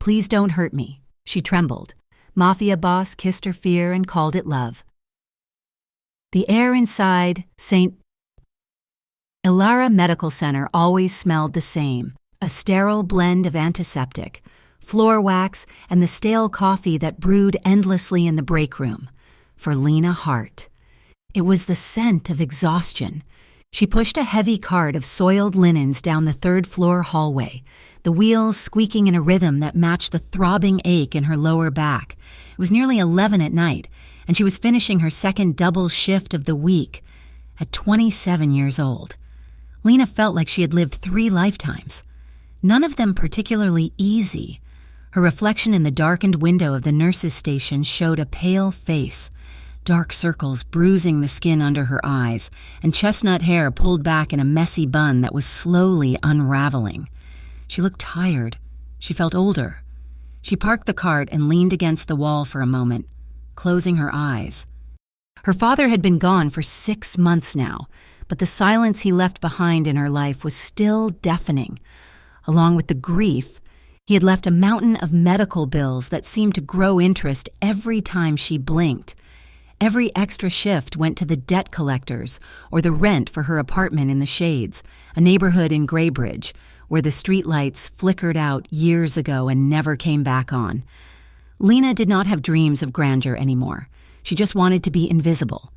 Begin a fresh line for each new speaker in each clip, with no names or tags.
Please don't hurt me. She trembled. Mafia boss kissed her fear and called it love. The air inside St. Ilara Medical Center always smelled the same, a sterile blend of antiseptic, floor wax, and the stale coffee that brewed endlessly in the break room. For Lena Hart, it was the scent of exhaustion. She pushed a heavy cart of soiled linens down the third-floor hallway, the wheels squeaking in a rhythm that matched the throbbing ache in her lower back. It was nearly 11 at night, and she was finishing her second double shift of the week at 27 years old. Lena felt like she had lived 3 lifetimes, none of them particularly easy. Her reflection in the darkened window of the nurse's station showed a pale face, dark circles bruising the skin under her eyes, and chestnut hair pulled back in a messy bun that was slowly unraveling. She looked tired. She felt older. She parked the cart and leaned against the wall for a moment, closing her eyes. Her father had been gone for 6 months now, but the silence he left behind in her life was still deafening. Along with the grief, he had left a mountain of medical bills that seemed to grow interest every time she blinked. Every extra shift went to the debt collectors or the rent for her apartment in the Shades, a neighborhood in Graybridge, where the streetlights flickered out years ago and never came back on. Lena did not have dreams of grandeur anymore. She just wanted to be invisible.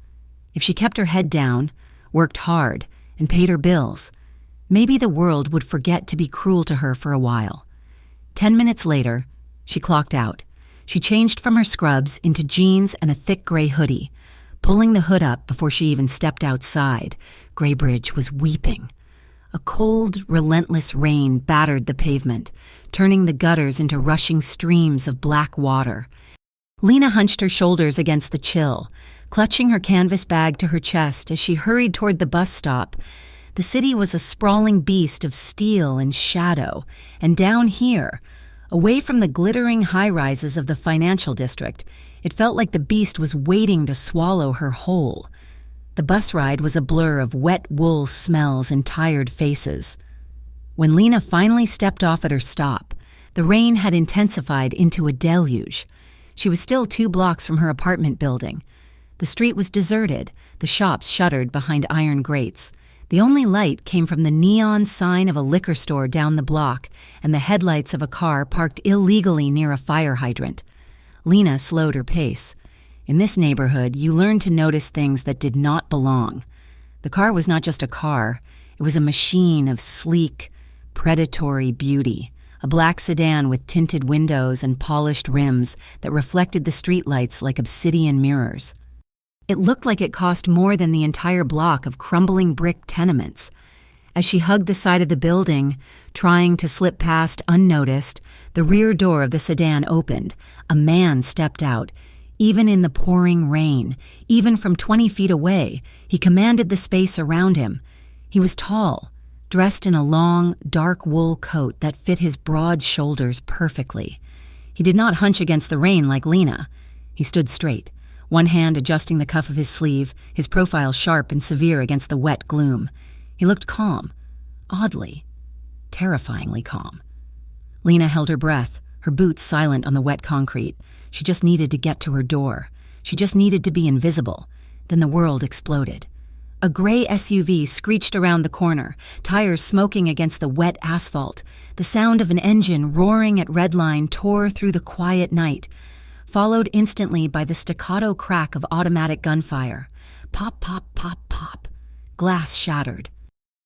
If she kept her head down, worked hard, and paid her bills, maybe the world would forget to be cruel to her for a while. 10 minutes later, she clocked out. She changed from her scrubs into jeans and a thick gray hoodie. Pulling the hood up before she even stepped outside, Graybridge was weeping. A cold, relentless rain battered the pavement, turning the gutters into rushing streams of black water. Lena hunched her shoulders against the chill, clutching her canvas bag to her chest as she hurried toward the bus stop. The city was a sprawling beast of steel and shadow, and down here, away from the glittering high-rises of the financial district, it felt like the beast was waiting to swallow her whole. The bus ride was a blur of wet wool smells and tired faces. When Lena finally stepped off at her stop, the rain had intensified into a deluge. She was still 2 blocks from her apartment building. The street was deserted, the shops shuttered behind iron grates. The only light came from the neon sign of a liquor store down the block and the headlights of a car parked illegally near a fire hydrant. Lena slowed her pace. In this neighborhood, you learned to notice things that did not belong. The car was not just a car. It was a machine of sleek, predatory beauty, a black sedan with tinted windows and polished rims that reflected the streetlights like obsidian mirrors. It looked like it cost more than the entire block of crumbling brick tenements. As she hugged the side of the building, trying to slip past unnoticed, the rear door of the sedan opened. A man stepped out. Even in the pouring rain, even from 20 feet away, he commanded the space around him. He was tall, dressed in a long, dark wool coat that fit his broad shoulders perfectly. He did not hunch against the rain like Lena. He stood straight, one hand adjusting the cuff of his sleeve, his profile sharp and severe against the wet gloom. He looked calm, oddly, terrifyingly calm. Lena held her breath, her boots silent on the wet concrete. She just needed to get to her door. She just needed to be invisible. Then the world exploded. A gray SUV screeched around the corner, tires smoking against the wet asphalt. The sound of an engine roaring at redline tore through the quiet night, followed instantly by the staccato crack of automatic gunfire. Pop, pop, pop, pop. Glass shattered.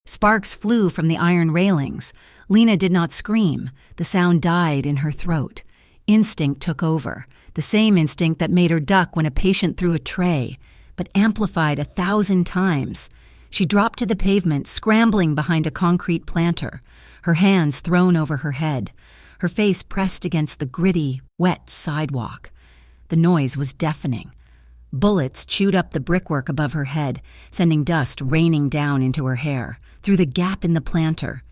Sparks flew from the iron railings. Lena did not scream. The sound died in her throat. Instinct took over, the same instinct that made her duck when a patient threw a tray, but amplified 1,000 times. She dropped to the pavement, scrambling behind a concrete planter, her hands thrown over her head, her face pressed against the gritty, wet sidewalk. The noise was deafening. Bullets chewed up the brickwork above her head, sending dust raining down into her hair, through the gap in the planter.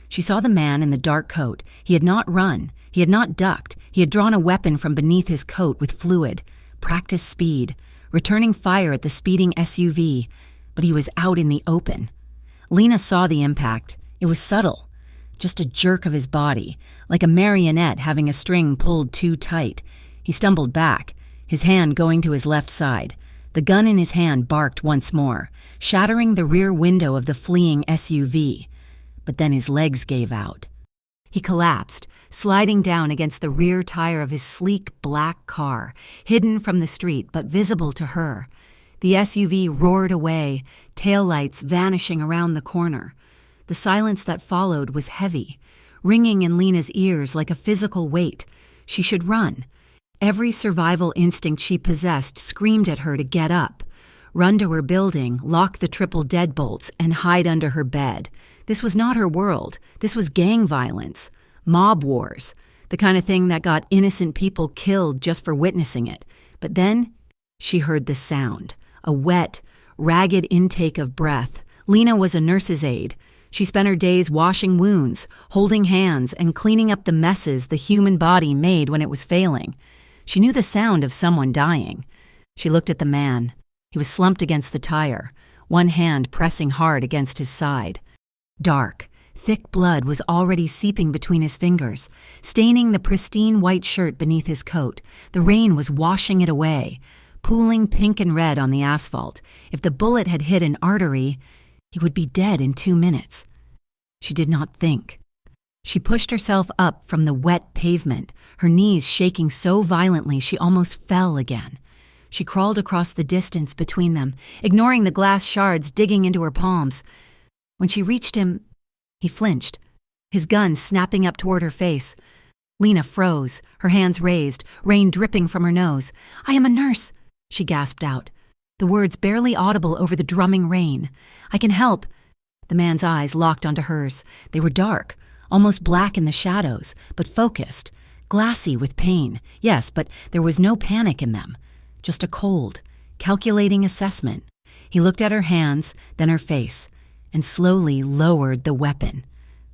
She saw the man in the dark coat. He had not run. He had not ducked. He had drawn a weapon from beneath his coat with fluid, practiced speed, returning fire at the speeding SUV, but he was out in the open. Lena saw the impact. It was subtle. just a jerk of his body, like a marionette having a string pulled too tight. He stumbled back, his hand going to his left side. The gun in his hand barked once more, shattering the rear window of the fleeing SUV. But then his legs gave out. He collapsed, sliding down against the rear tire of his sleek black car, hidden from the street but visible to her. The SUV roared away, taillights vanishing around the corner. The silence that followed was heavy, ringing in Lena's ears like a physical weight. She should run. Every survival instinct she possessed screamed at her to get up, run to her building, lock the triple deadbolts, and hide under her bed. This was not her world. This was gang violence, mob wars, the kind of thing that got innocent people killed just for witnessing it. But then she heard the sound, a wet, ragged intake of breath. Lena was a nurse's aide. She spent her days washing wounds, holding hands, and cleaning up the messes the human body made when it was failing. She knew the sound of someone dying. She looked at the man. He was slumped against the tire, one hand pressing hard against his side. Dark, thick blood was already seeping between his fingers, staining the pristine white shirt beneath his coat. The rain was washing it away, pooling pink and red on the asphalt. If the bullet had hit an artery, he would be dead in 2 minutes. She did not think. She pushed herself up from the wet pavement, her knees shaking so violently she almost fell again. She crawled across the distance between them, ignoring the glass shards digging into her palms. When she reached him, he flinched, his gun snapping up toward her face. Lena froze, her hands raised, rain dripping from her nose. "I am a nurse," she gasped out, the words barely audible over the drumming rain. "I can help." The man's eyes locked onto hers. They were dark, almost black in the shadows, but focused, glassy with pain. Yes, but there was no panic in them, just a cold, calculating assessment. He looked at her hands, then her face, and slowly lowered the weapon.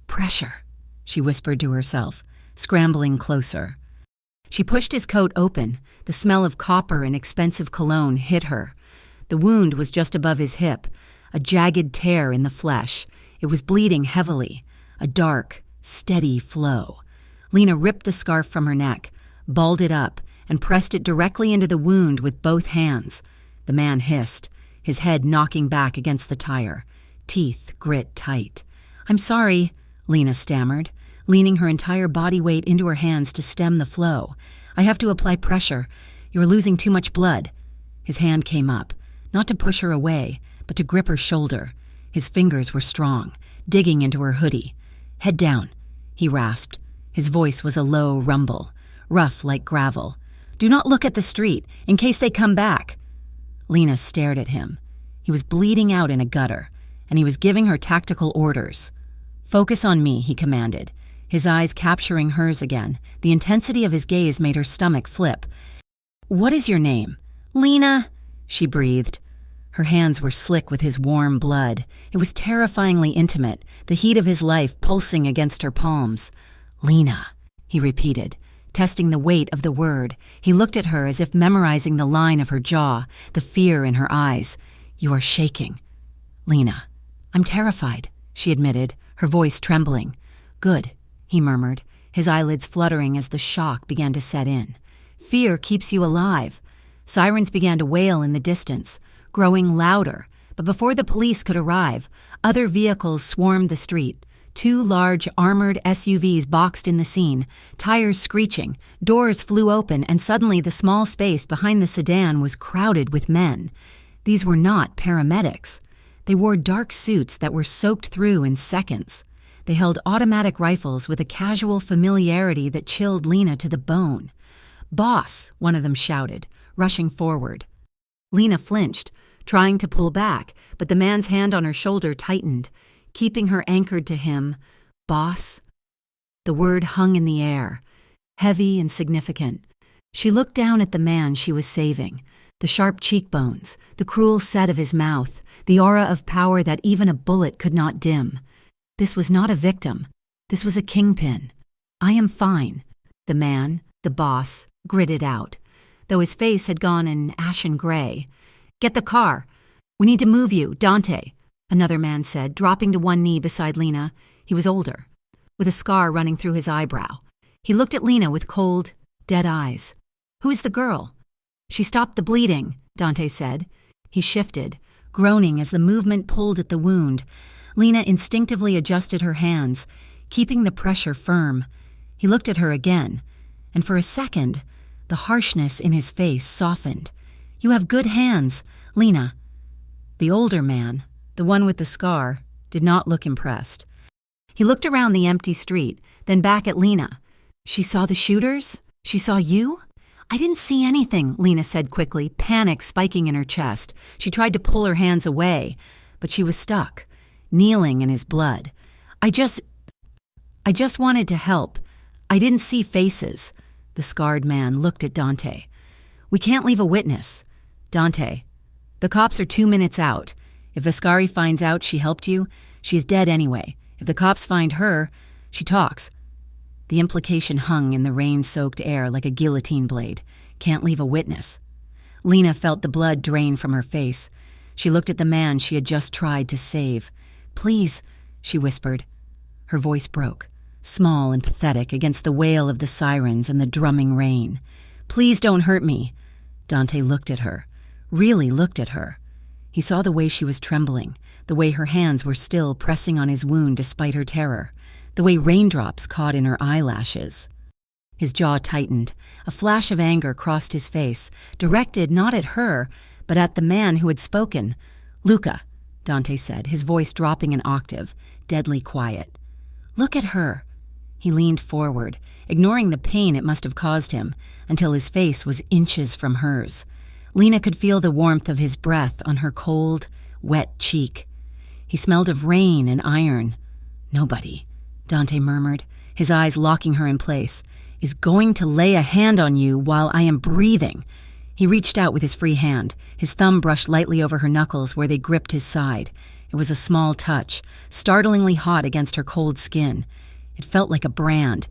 "Pressure," she whispered to herself, scrambling closer. She pushed his coat open. The smell of copper and expensive cologne hit her. The wound was just above his hip, a jagged tear in the flesh. It was bleeding heavily, a dark, steady flow. Lena ripped the scarf from her neck, balled it up, and pressed it directly into the wound with both hands. The man hissed, his head knocking back against the tire, teeth grit tight. "I'm sorry," Lena stammered, leaning her entire body weight into her hands to stem the flow. "I have to apply pressure. You're losing too much blood." His hand came up, not to push her away, but to grip her shoulder. His fingers were strong, digging into her hoodie. "Head down," he rasped. His voice was a low rumble, rough like gravel. "Do not look at the street, in case they come back." Lena stared at him. He was bleeding out in a gutter, and he was giving her tactical orders. "Focus on me," he commanded, his eyes capturing hers again. The intensity of his gaze made her stomach flip. "What is your name?" "Lena," she breathed. Her hands were slick with his warm blood. It was terrifyingly intimate, the heat of his life pulsing against her palms. "Lena," he repeated, testing the weight of the word. He looked at her as if memorizing the line of her jaw, the fear in her eyes. "You are shaking." "Lena, I'm terrified," she admitted, her voice trembling. "Good," he murmured, his eyelids fluttering as the shock began to set in. "Fear keeps you alive." Sirens began to wail in the distance, growing louder, but before the police could arrive, other vehicles swarmed the street. 2 large, armored SUVs boxed in the scene, tires screeching, doors flew open, and suddenly the small space behind the sedan was crowded with men. These were not paramedics. They wore dark suits that were soaked through in seconds. They held automatic rifles with a casual familiarity that chilled Lena to the bone. "Boss," one of them shouted, rushing forward. Lena flinched, trying to pull back, but the man's hand on her shoulder tightened, keeping her anchored to him. "Boss?" The word hung in the air, heavy and significant. She looked down at the man she was saving, the sharp cheekbones, the cruel set of his mouth, the aura of power that even a bullet could not dim. This was not a victim. This was a kingpin. "I am fine," the man, the boss, gritted out, though his face had gone an ashen gray. "Get the car. We need to move you, Dante," another man said, dropping to one knee beside Lena. He was older. with a scar running through his eyebrow. He looked at Lena with cold, dead eyes. "Who's the girl?" "She stopped the bleeding," Dante said. He shifted, groaning as the movement pulled at the wound. Lena instinctively adjusted her hands, keeping the pressure firm. He looked at her again, and for a second, the harshness in his face softened. "You have good hands, Lena." The older man, the one with the scar, did not look impressed. He looked around the empty street, then back at Lena. "She saw the shooters? She saw you?" "I didn't see anything," Lena said quickly, panic spiking in her chest. She tried to pull her hands away, but she was stuck, kneeling in his blood. I just wanted to help. I didn't see faces." The scarred man looked at Dante. "We can't leave a witness." "Dante, the cops are 2 minutes out. If Vascari finds out she helped you, she is dead anyway. If the cops find her, she talks." The implication hung in the rain-soaked air like a guillotine blade. Can't leave a witness. Lena felt the blood drain from her face. She looked at the man she had just tried to save. "Please," she whispered. Her voice broke, small and pathetic against the wail of the sirens and the drumming rain. "Please don't hurt me." Dante looked at her, really looked at her. He saw the way she was trembling, the way her hands were still pressing on his wound despite her terror, the way raindrops caught in her eyelashes. His jaw tightened. A flash of anger crossed his face, directed not at her, but at the man who had spoken. "Luca," Dante said, his voice dropping an octave, deadly quiet. "Look at her." He leaned forward, ignoring the pain it must have caused him, until his face was inches from hers. Lena could feel the warmth of his breath on her cold, wet cheek. He smelled of rain and iron. "Nobody," Dante murmured, his eyes locking her in place, "is going to lay a hand on you while I am breathing." He reached out with his free hand. His thumb brushed lightly over her knuckles where they gripped his side. It was a small touch, startlingly hot against her cold skin. It felt like a brand.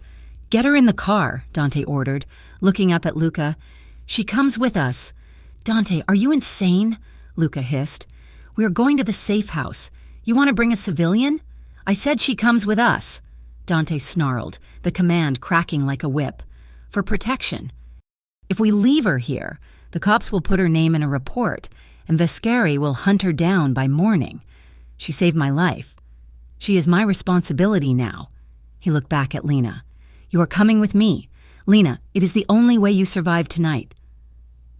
"Get her in the car," Dante ordered, looking up at Luca. "She comes with us." "Dante, are you insane?" Luca hissed. "We are going to the safe house. You want to bring a civilian?" "I said she comes with us." Dante snarled, the command cracking like a whip. "For protection. If we leave her here, the cops will put her name in a report, and Vascari will hunt her down by morning. She saved my life. She is my responsibility now." He looked back at Lena. "You are coming with me. Lena, it is the only way you survive tonight."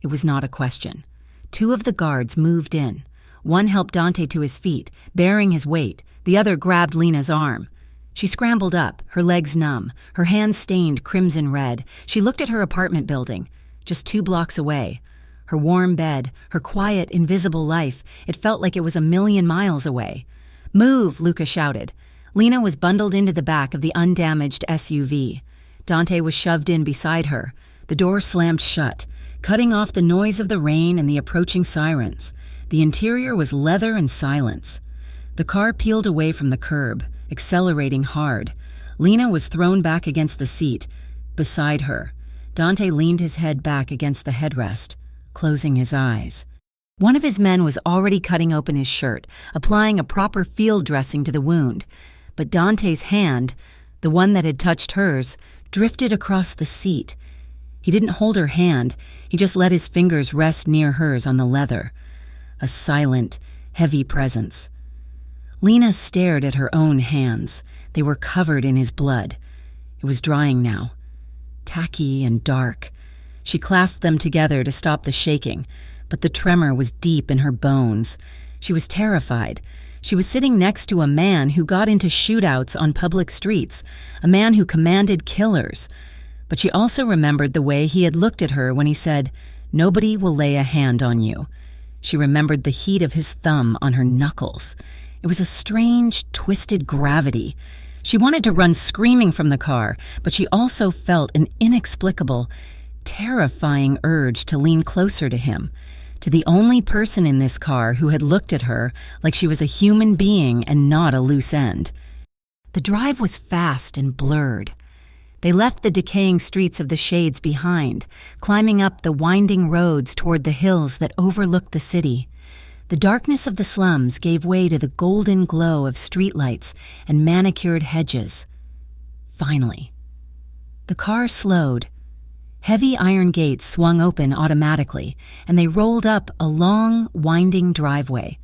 It was not a question. 2 of the guards moved in. One helped Dante to his feet, bearing his weight. The other grabbed Lena's arm. She scrambled up, her legs numb, her hands stained crimson red. She looked at her apartment building, just 2 blocks away. Her warm bed, her quiet, invisible life, it felt like it was 1,000,000 miles away. "Move," Luca shouted. Lena was bundled into the back of the undamaged SUV. Dante was shoved in beside her. The door slammed shut, cutting off the noise of the rain and the approaching sirens. The interior was leather and silence. The car peeled away from the curb, accelerating hard. Lena was thrown back against the seat. Beside her, Dante leaned his head back against the headrest, closing his eyes. One of his men was already cutting open his shirt, applying a proper field dressing to the wound. But Dante's hand, the one that had touched hers, drifted across the seat. He didn't hold her hand, he just let his fingers rest near hers on the leather. A silent, heavy presence. Lena stared at her own hands. They were covered in his blood. It was drying now, tacky and dark. She clasped them together to stop the shaking, but the tremor was deep in her bones. She was terrified. She was sitting next to a man who got into shootouts on public streets, a man who commanded killers. But she also remembered the way he had looked at her when he said, "Nobody will lay a hand on you." She remembered the heat of his thumb on her knuckles. It was a strange, twisted gravity. She wanted to run screaming from the car, but she also felt an inexplicable, terrifying urge to lean closer to him, to the only person in this car who had looked at her like she was a human being and not a loose end. The drive was fast and blurred. They left the decaying streets of the Shades behind, climbing up the winding roads toward the hills that overlooked the city. The darkness of the slums gave way to the golden glow of streetlights and manicured hedges. finally. The car slowed. Heavy iron gates swung open automatically, and they rolled up a long, winding driveway.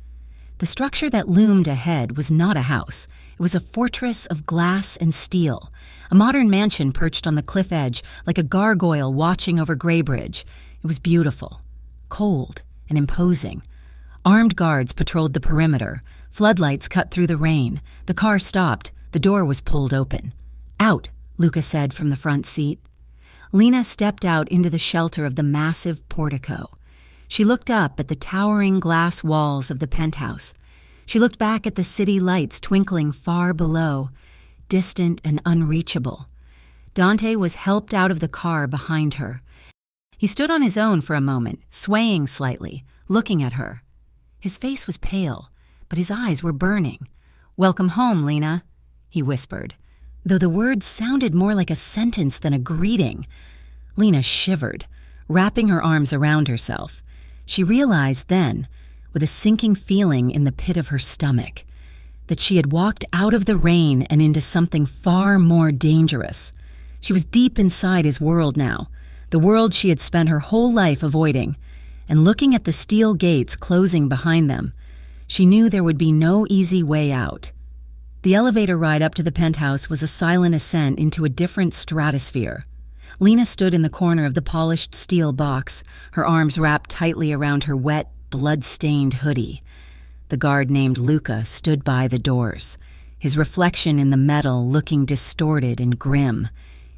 The structure that loomed ahead was not a house. It was a fortress of glass and steel, a modern mansion perched on the cliff edge like a gargoyle watching over Greybridge. It was beautiful, cold, and imposing. Armed guards patrolled the perimeter. Floodlights cut through the rain. The car stopped. The door was pulled open. "Out," Luca said from the front seat. Lena stepped out into the shelter of the massive portico. She looked up at the towering glass walls of the penthouse. She looked back at the city lights twinkling far below, distant and unreachable. Dante was helped out of the car behind her. He stood on his own for a moment, swaying slightly, looking at her. His face was pale, but his eyes were burning. "Welcome home, Lena," he whispered, though the words sounded more like a sentence than a greeting. Lena shivered, wrapping her arms around herself. She realized then, with a sinking feeling in the pit of her stomach, that she had walked out of the rain and into something far more dangerous. She was deep inside his world now, the world she had spent her whole life avoiding, and looking at the steel gates closing behind them, she knew there would be no easy way out. The elevator ride up to the penthouse was a silent ascent into a different stratosphere. Lena stood in the corner of the polished steel box, her arms wrapped tightly around her wet, blood-stained hoodie. The guard named Luca stood by the doors, his reflection in the metal looking distorted and grim.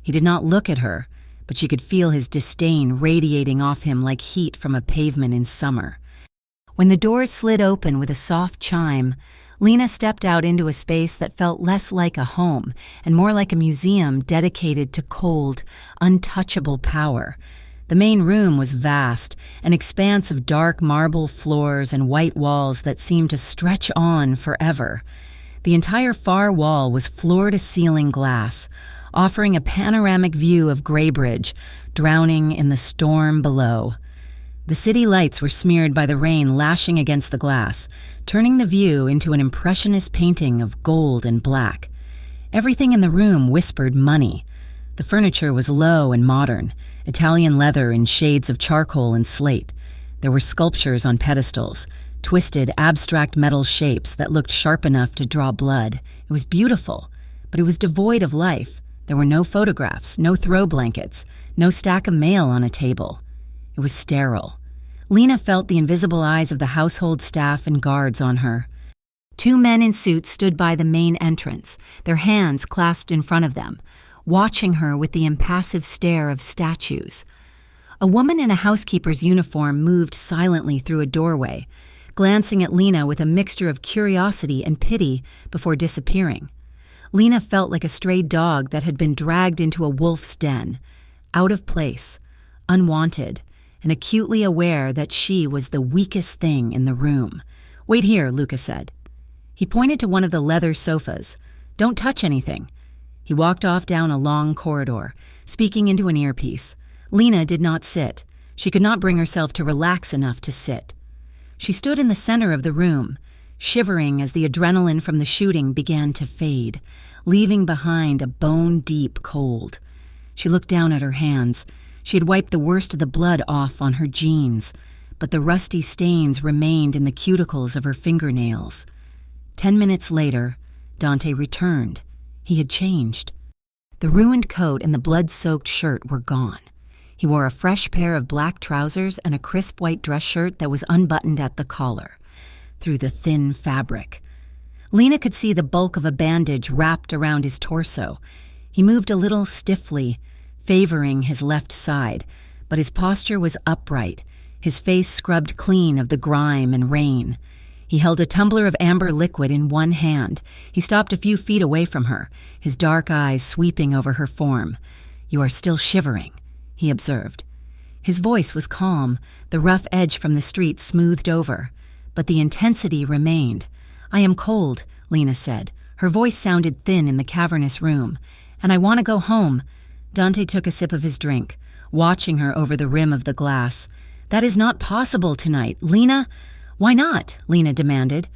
He did not look at her, but she could feel his disdain radiating off him like heat from a pavement in summer. When the doors slid open with a soft chime, Lena stepped out into a space that felt less like a home and more like a museum dedicated to cold, untouchable power. The main room was vast, an expanse of dark marble floors and white walls that seemed to stretch on forever. The entire far wall was floor-to-ceiling glass, offering a panoramic view of Greybridge, drowning in the storm below. The city lights were smeared by the rain lashing against the glass, turning the view into an impressionist painting of gold and black. Everything in the room whispered money. The furniture was low and modern, Italian leather in shades of charcoal and slate. There were sculptures on pedestals, twisted, abstract metal shapes that looked sharp enough to draw blood. It was beautiful, but it was devoid of life. There were no photographs, no throw blankets, no stack of mail on a table. It was sterile. Lena felt the invisible eyes of the household staff and guards on her. Two men in suits stood by the main entrance, their hands clasped in front of them, watching her with the impassive stare of statues. A woman in a housekeeper's uniform moved silently through a doorway, glancing at Lena with a mixture of curiosity and pity before disappearing. Lena felt like a stray dog that had been dragged into a wolf's den, out of place, unwanted, and acutely aware that she was the weakest thing in the room. "Wait here," Luca said. He pointed to one of the leather sofas. "Don't touch anything." He walked off down a long corridor, speaking into an earpiece. Lena did not sit. She could not bring herself to relax enough to sit. She stood in the center of the room, shivering as the adrenaline from the shooting began to fade, leaving behind a bone-deep cold. She looked down at her hands. She had wiped the worst of the blood off on her jeans, but the rusty stains remained in the cuticles of her fingernails. 10 minutes later, Dante returned. He had changed. The ruined coat and the blood-soaked shirt were gone. He wore a fresh pair of black trousers and a crisp white dress shirt that was unbuttoned at the collar, through the thin fabric. Lena could see the bulk of a bandage wrapped around his torso. He moved a little stiffly, favoring his left side, but his posture was upright, his face scrubbed clean of the grime and rain. He held a tumbler of amber liquid in one hand. He stopped a few feet away from her, his dark eyes sweeping over her form. "You are still shivering," he observed. His voice was calm, the rough edge from the street smoothed over, but the intensity remained. "I am cold," Lena said. Her voice sounded thin in the cavernous room. "And I want to go home." Dante took a sip of his drink, watching her over the rim of the glass. "That is not possible tonight, Lena." "Why not?" Lena demanded.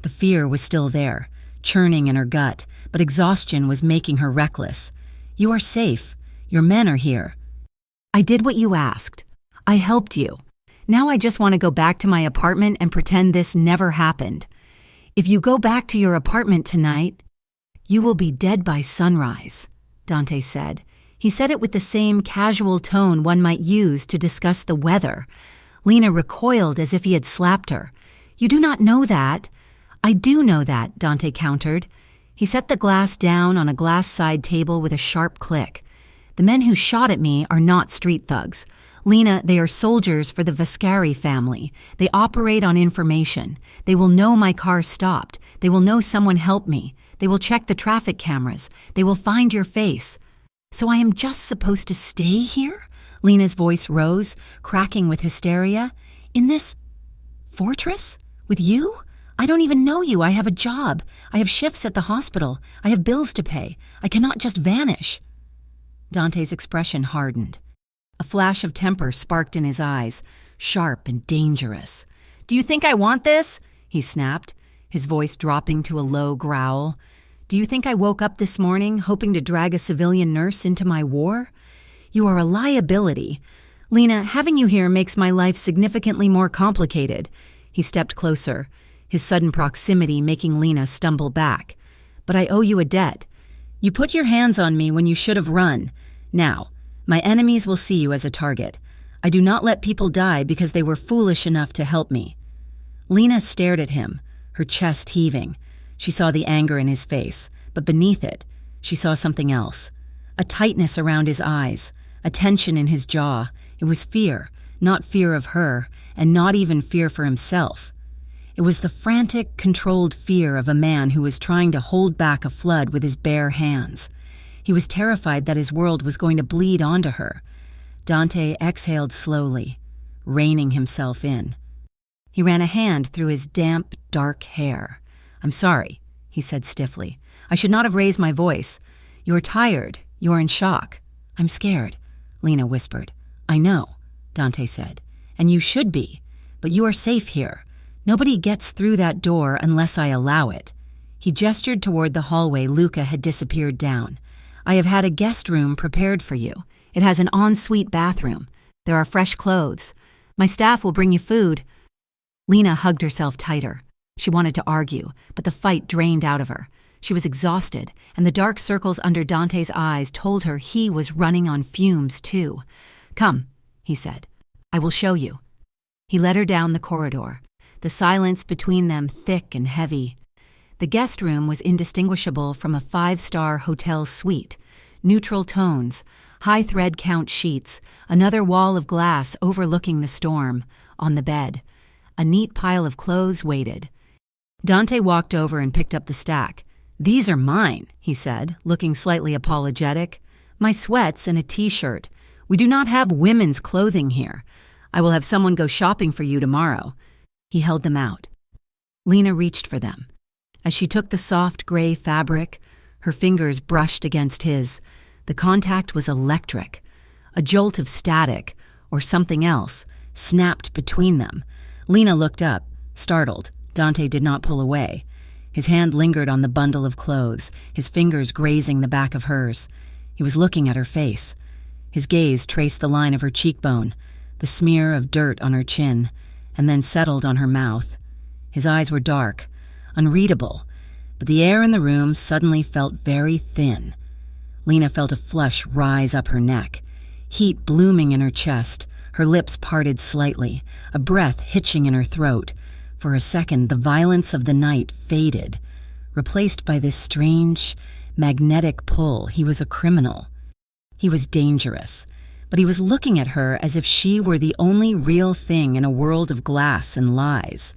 The fear was still there, churning in her gut, but exhaustion was making her reckless. You are safe. Your men are here. I did what you asked. I helped you. Now I just want to go back to my apartment and pretend this never happened. If you go back to your apartment tonight, you will be dead by sunrise, Dante said. He said it with the same casual tone one might use to discuss the weather. Lena recoiled as if he had slapped her. You do not know that. I do know that, Dante countered. He set the glass down on a glass side table with a sharp click. The men who shot at me are not street thugs. Lena, they are soldiers for the Vascari family. They operate on information. They will know my car stopped. They will know someone helped me. They will check the traffic cameras. They will find your face. So I am just supposed to stay here? Lena's voice rose, cracking with hysteria. In this fortress? With you? I don't even know you. I have a job. I have shifts at the hospital. I have bills to pay. I cannot just vanish. Dante's expression hardened. A flash of temper sparked in his eyes, sharp and dangerous. Do you think I want this? He snapped, his voice dropping to a low growl. Do you think I woke up this morning hoping to drag a civilian nurse into my war? You are a liability. Lena, having you here makes my life significantly more complicated. He stepped closer, his sudden proximity making Lena stumble back. But I owe you a debt. You put your hands on me when you should have run. Now, my enemies will see you as a target. I do not let people die because they were foolish enough to help me. Lena stared at him, her chest heaving. She saw the anger in his face, but beneath it, she saw something else. A tightness around his eyes, a tension in his jaw. It was fear, not fear of her, and not even fear for himself. It was the frantic, controlled fear of a man who was trying to hold back a flood with his bare hands. He was terrified that his world was going to bleed onto her. Dante exhaled slowly, reining himself in. He ran a hand through his damp, dark hair. I'm sorry, he said stiffly. I should not have raised my voice. You're tired. You're in shock. I'm scared, Lena whispered. I know, Dante said, and you should be, but you are safe here. Nobody gets through that door unless I allow it. He gestured toward the hallway Luca had disappeared down. I have had a guest room prepared for you. It has an ensuite bathroom. There are fresh clothes. My staff will bring you food. Lena hugged herself tighter. She wanted to argue, but the fight drained out of her. She was exhausted, and the dark circles under Dante's eyes told her he was running on fumes too. Come, he said. I will show you. He led her down the corridor, the silence between them thick and heavy. The guest room was indistinguishable from a 5-star hotel suite. Neutral tones, high thread count sheets, another wall of glass overlooking the storm. On the bed, a neat pile of clothes waited. Dante walked over and picked up the stack. These are mine, he said, looking slightly apologetic. My sweats and a t-shirt. We do not have women's clothing here. I will have someone go shopping for you tomorrow. He held them out. Lena reached for them. As she took the soft gray fabric, her fingers brushed against his. The contact was electric. A jolt of static, or something else, snapped between them. Lena looked up, startled. Dante did not pull away. His hand lingered on the bundle of clothes, his fingers grazing the back of hers. He was looking at her face. His gaze traced the line of her cheekbone, the smear of dirt on her chin, and then settled on her mouth. His eyes were dark, unreadable, but the air in the room suddenly felt very thin. Lena felt a flush rise up her neck, heat blooming in her chest, her lips parted slightly, a breath hitching in her throat. For a second, the violence of the night faded, replaced by this strange, magnetic pull. He was a criminal. He was dangerous, but he was looking at her as if she were the only real thing in a world of glass and lies.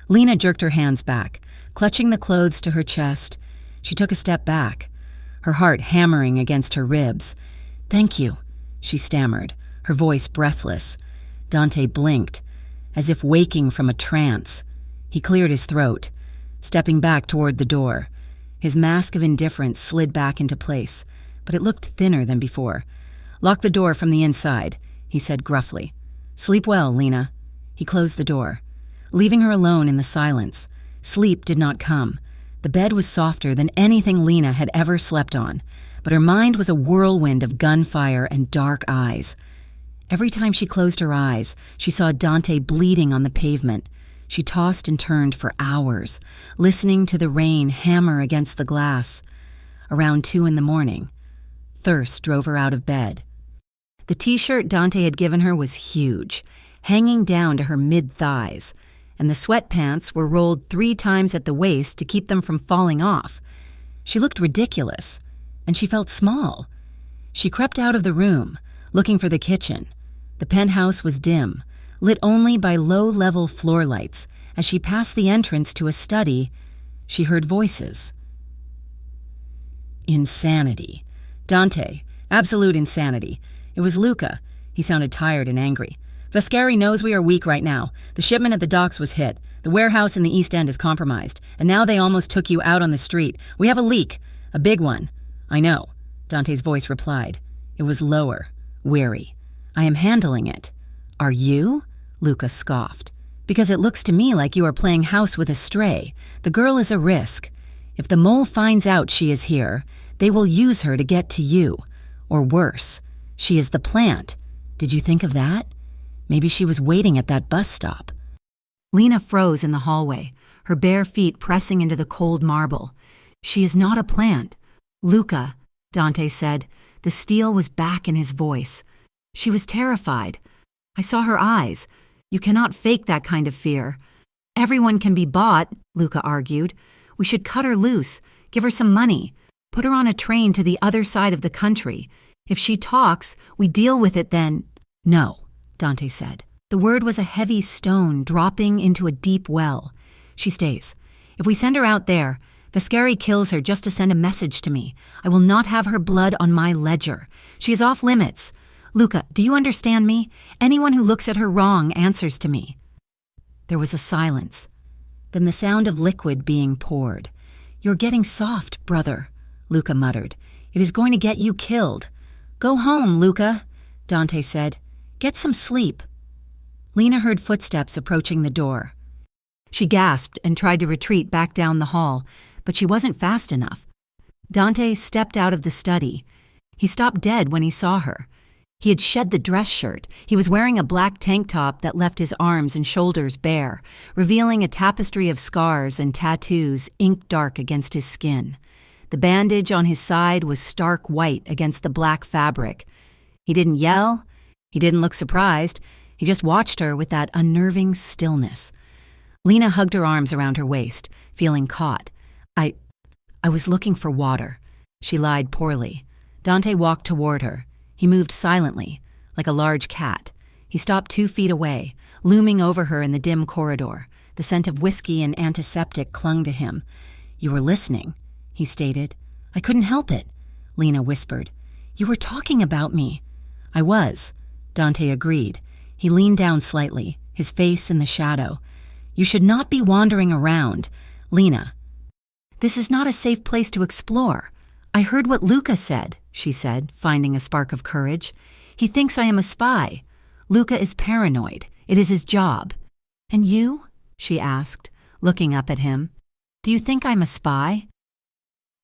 Lena jerked her hands back, clutching the clothes to her chest. She took a step back, her heart hammering against her ribs. "Thank you," she stammered, her voice breathless. Dante blinked, as if waking from a trance. He cleared his throat, stepping back toward the door. His mask of indifference slid back into place, but it looked thinner than before. "Lock the door from the inside," he said gruffly. "Sleep well, Lena." He closed the door, leaving her alone in the silence. Sleep did not come. The bed was softer than anything Lena had ever slept on, but her mind was a whirlwind of gunfire and dark eyes. Every time she closed her eyes, she saw Dante bleeding on the pavement. She tossed and turned for hours, listening to the rain hammer against the glass. Around 2 a.m, thirst drove her out of bed. The t-shirt Dante had given her was huge, hanging down to her mid-thighs, and the sweatpants were rolled 3 times at the waist to keep them from falling off. She looked ridiculous, and she felt small. She crept out of the room, looking for the kitchen. The penthouse was dim, lit only by low-level floor lights. As she passed the entrance to a study, she heard voices. Insanity. Dante. Absolute insanity. It was Luca. He sounded tired and angry. Vascari knows we are weak right now. The shipment at the docks was hit. The warehouse in the East End is compromised. And now they almost took you out on the street. We have a leak. A big one. I know. Dante's voice replied. It was lower, weary. I am handling it. Are you? Luca scoffed. Because it looks to me like you are playing house with a stray. The girl is a risk. If the mole finds out she is here, they will use her to get to you. Or worse, she is the plant. Did you think of that? Maybe she was waiting at that bus stop. Lena froze in the hallway, her bare feet pressing into the cold marble. She is not a plant. Luca, Dante said. The steel was back in his voice. She was terrified. I saw her eyes. You cannot fake that kind of fear. Everyone can be bought, Luca argued. We should cut her loose, give her some money, put her on a train to the other side of the country. If she talks, we deal with it then. No, Dante said. The word was a heavy stone dropping into a deep well. She stays. If we send her out there, Vascari kills her just to send a message to me. I will not have her blood on my ledger. She is off limits. Luca, do you understand me? Anyone who looks at her wrong answers to me. There was a silence. Then the sound of liquid being poured. You're getting soft, brother, Luca muttered. It is going to get you killed. Go home, Luca, Dante said. Get some sleep. Lena heard footsteps approaching the door. She gasped and tried to retreat back down the hall, but she wasn't fast enough. Dante stepped out of the study. He stopped dead when he saw her. He had shed the dress shirt. He was wearing a black tank top that left his arms and shoulders bare, revealing a tapestry of scars and tattoos ink dark against his skin. The bandage on his side was stark white against the black fabric. He didn't yell. He didn't look surprised. He just watched her with that unnerving stillness. Lena hugged her arms around her waist, feeling caught. I was looking for water. She lied poorly. Dante walked toward her. He moved silently, like a large cat. He stopped 2 feet away, looming over her in the dim corridor. The scent of whiskey and antiseptic clung to him. You were listening, he stated. I couldn't help it, Lena whispered. You were talking about me. I was, Dante agreed. He leaned down slightly, his face in the shadow. You should not be wandering around. Lena, this is not a safe place to explore. I heard what Luca said, she said, finding a spark of courage. He thinks I am a spy. Luca is paranoid. It is his job. And you? She asked, looking up at him. Do you think I'm a spy?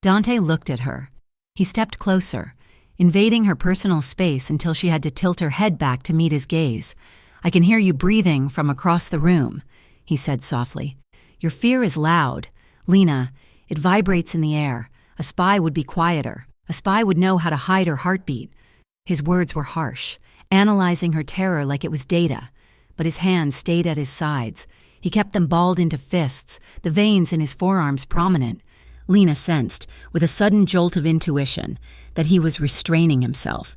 Dante looked at her. He stepped closer, invading her personal space until she had to tilt her head back to meet his gaze. I can hear you breathing from across the room, he said softly. Your fear is loud. Lena, it vibrates in the air. A spy would be quieter. A spy would know how to hide her heartbeat. His words were harsh, analyzing her terror like it was data. But his hands stayed at his sides. He kept them balled into fists, the veins in his forearms prominent. Lena sensed, with a sudden jolt of intuition, that he was restraining himself.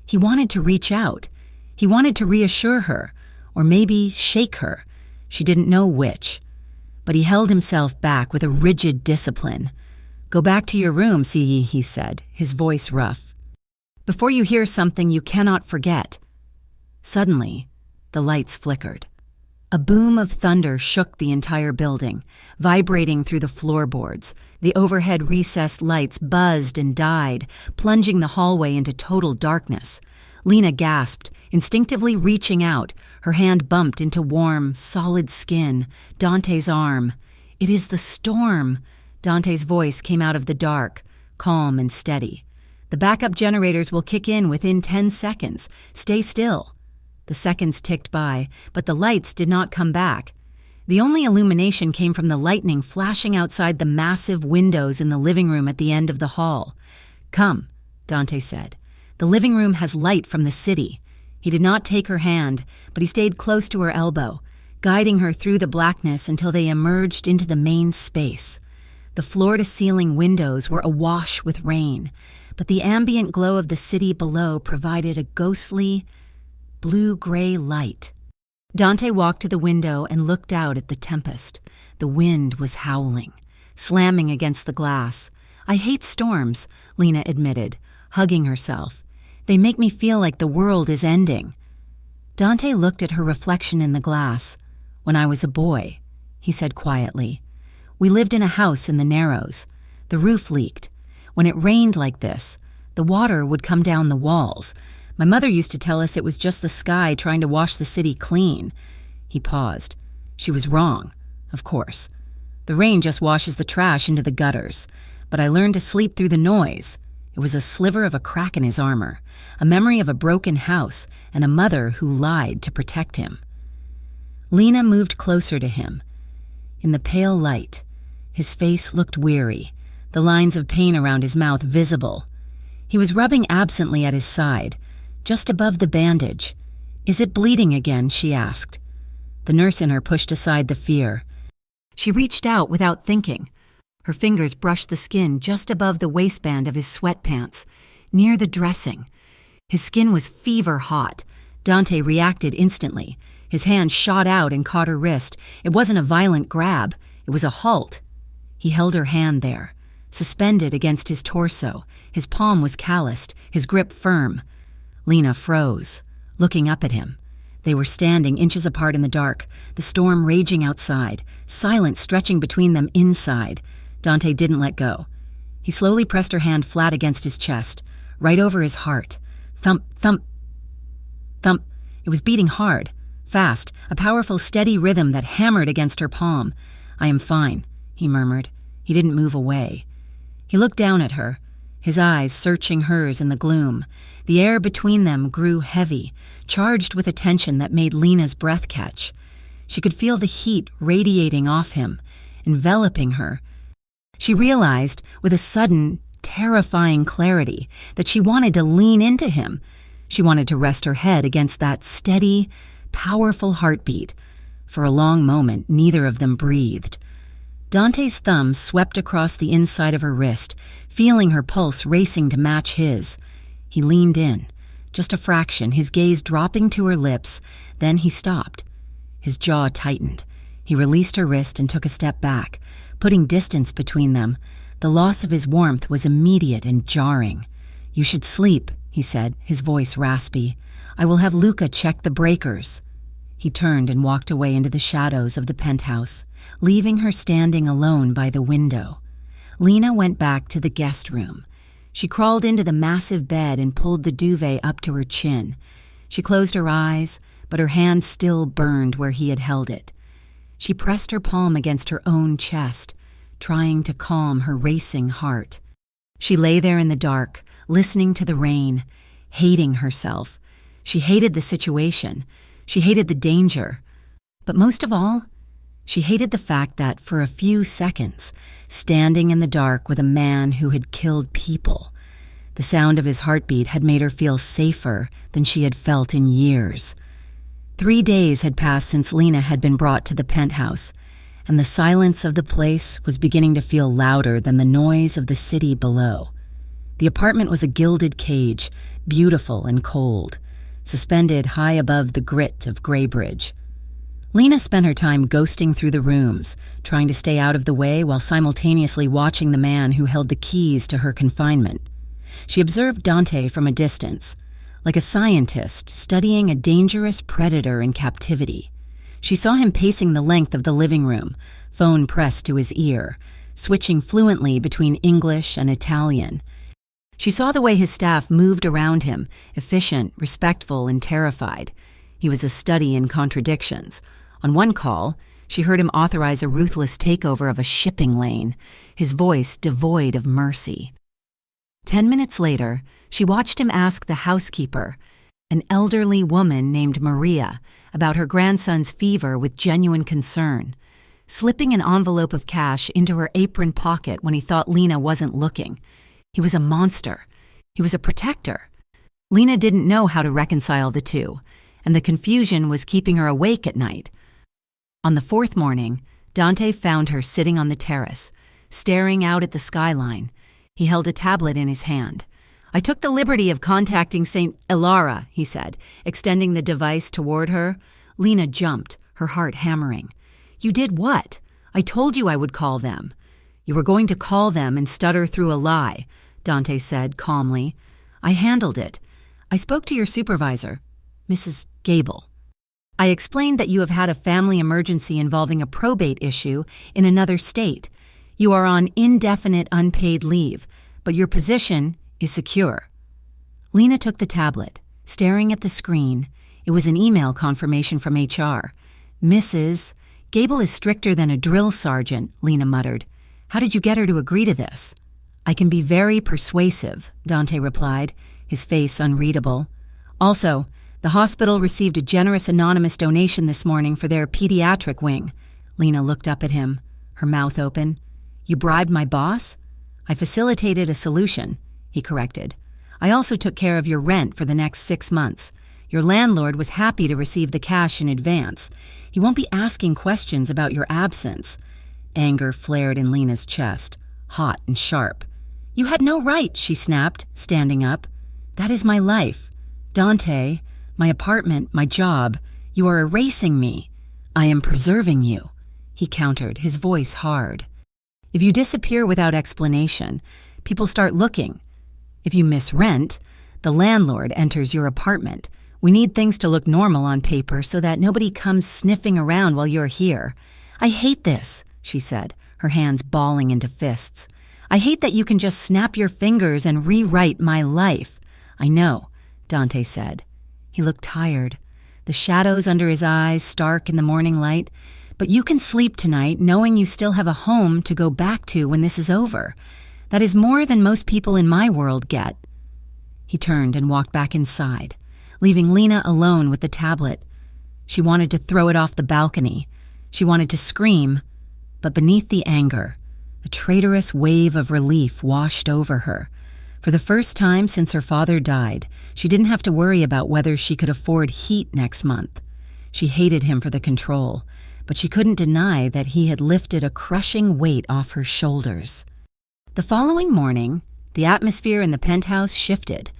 He wanted to reach out. He wanted to reassure her, or maybe shake her. She didn't know which. But he held himself back with a rigid discipline. Go back to your room, Siyi, he said, his voice rough. Before you hear something you cannot forget. Suddenly, the lights flickered. A boom of thunder shook the entire building, vibrating through the floorboards. The overhead recessed lights buzzed and died, plunging the hallway into total darkness. Lena gasped, instinctively reaching out. Her hand bumped into warm, solid skin, Dante's arm. It is the storm. Dante's voice came out of the dark, calm and steady. The backup generators will kick in within 10 seconds. Stay still." The seconds ticked by, but the lights did not come back. The only illumination came from the lightning flashing outside the massive windows in the living room at the end of the hall. "Come," Dante said. "The living room has light from the city." He did not take her hand, but he stayed close to her elbow, guiding her through the blackness until they emerged into the main space. The floor-to-ceiling windows were awash with rain, but the ambient glow of the city below provided a ghostly, blue-gray light. Dante walked to the window and looked out at the tempest. The wind was howling, slamming against the glass. "I hate storms," Lena admitted, hugging herself. "They make me feel like the world is ending." Dante looked at her reflection in the glass. "When I was a boy," he said quietly. "We lived in a house in the Narrows. The roof leaked. When it rained like this, the water would come down the walls. My mother used to tell us it was just the sky trying to wash the city clean." He paused. She was wrong, of course. The rain just washes the trash into the gutters. But I learned to sleep through the noise. It was a sliver of a crack in his armor, a memory of a broken house, and a mother who lied to protect him. Lena moved closer to him. In the pale light, his face looked weary, the lines of pain around his mouth visible. He was rubbing absently at his side, just above the bandage. "Is it bleeding again?" she asked. The nurse in her pushed aside the fear. She reached out without thinking. Her fingers brushed the skin just above the waistband of his sweatpants, near the dressing. His skin was fever hot. Dante reacted instantly. His hand shot out and caught her wrist. It wasn't a violent grab. It was a halt. He held her hand there, suspended against his torso. His palm was calloused, his grip firm. Lena froze, looking up at him. They were standing inches apart in the dark, the storm raging outside, silence stretching between them inside. Dante didn't let go. He slowly pressed her hand flat against his chest, right over his heart. Thump, thump, thump. It was beating hard, fast, a powerful, steady rhythm that hammered against her palm. "I am fine," he murmured. He didn't move away. He looked down at her, his eyes searching hers in the gloom. The air between them grew heavy, charged with a tension that made Lena's breath catch. She could feel the heat radiating off him, enveloping her. She realized, with a sudden, terrifying clarity, that she wanted to lean into him. She wanted to rest her head against that steady, powerful heartbeat. For a long moment, neither of them breathed. Dante's thumb swept across the inside of her wrist, feeling her pulse racing to match his. He leaned in, just a fraction, his gaze dropping to her lips. Then he stopped. His jaw tightened. He released her wrist and took a step back, putting distance between them. The loss of his warmth was immediate and jarring. "You should sleep," he said, his voice raspy. "I will have Luca check the breakers." He turned and walked away into the shadows of the penthouse, leaving her standing alone by the window. Lena went back to the guest room. She crawled into the massive bed and pulled the duvet up to her chin. She closed her eyes, but her hand still burned where he had held it. She pressed her palm against her own chest, trying to calm her racing heart. She lay there in the dark, listening to the rain, hating herself. She hated the situation. She hated the danger. But most of all, she hated the fact that for a few seconds, standing in the dark with a man who had killed people, the sound of his heartbeat had made her feel safer than she had felt in years. 3 days had passed since Lena had been brought to the penthouse, and the silence of the place was beginning to feel louder than the noise of the city below. The apartment was a gilded cage, beautiful and cold, suspended high above the grit of Greybridge. Lena spent her time ghosting through the rooms, trying to stay out of the way while simultaneously watching the man who held the keys to her confinement. She observed Dante from a distance, like a scientist studying a dangerous predator in captivity. She saw him pacing the length of the living room, phone pressed to his ear, switching fluently between English and Italian. She saw the way his staff moved around him, efficient, respectful, and terrified. He was a study in contradictions. On one call, she heard him authorize a ruthless takeover of a shipping lane, his voice devoid of mercy. 10 minutes later, she watched him ask the housekeeper, an elderly woman named Maria, about her grandson's fever with genuine concern, slipping an envelope of cash into her apron pocket when he thought Lena wasn't looking. He was a monster. He was a protector. Lena didn't know how to reconcile the two, and the confusion was keeping her awake at night. On the fourth morning, Dante found her sitting on the terrace, staring out at the skyline. He held a tablet in his hand. "I took the liberty of contacting St. Ilara," he said, extending the device toward her. Lena jumped, her heart hammering. "You did what? I told you I would call them." "You were going to call them and stutter through a lie," Dante said calmly. "I handled it. I spoke to your supervisor, Mrs. Gable. I explained that you have had a family emergency involving a probate issue in another state. You are on indefinite unpaid leave, but your position is secure." Lena took the tablet, staring at the screen. It was an email confirmation from HR. "Mrs. Gable is stricter than a drill sergeant," Lena muttered. "How did you get her to agree to this?" "I can be very persuasive," Dante replied, his face unreadable. "Also, the hospital received a generous anonymous donation this morning for their pediatric wing." Lena looked up at him, her mouth open. "You bribed my boss?" "I facilitated a solution," he corrected. "I also took care of your rent for the next 6 months. Your landlord was happy to receive the cash in advance. He won't be asking questions about your absence." Anger flared in Lena's chest, hot and sharp. "You had no right," she snapped, standing up. "That is my life. Dante, my apartment, my job. You are erasing me." "I am preserving you," he countered, his voice hard. "If you disappear without explanation, people start looking. If you miss rent, the landlord enters your apartment. We need things to look normal on paper so that nobody comes sniffing around while you're here. I hate this," she said, her hands balling into fists. "I hate that you can just snap your fingers and rewrite my life." "I know," Dante said. He looked tired, the shadows under his eyes stark in the morning light. "But you can sleep tonight knowing you still have a home to go back to when this is over. That is more than most people in my world get." He turned and walked back inside, leaving Lena alone with the tablet. She wanted to throw it off the balcony. She wanted to scream, but beneath the anger, a traitorous wave of relief washed over her. For the first time since her father died, she didn't have to worry about whether she could afford heat next month. She hated him for the control, but she couldn't deny that he had lifted a crushing weight off her shoulders. The following morning, the atmosphere in the penthouse shifted.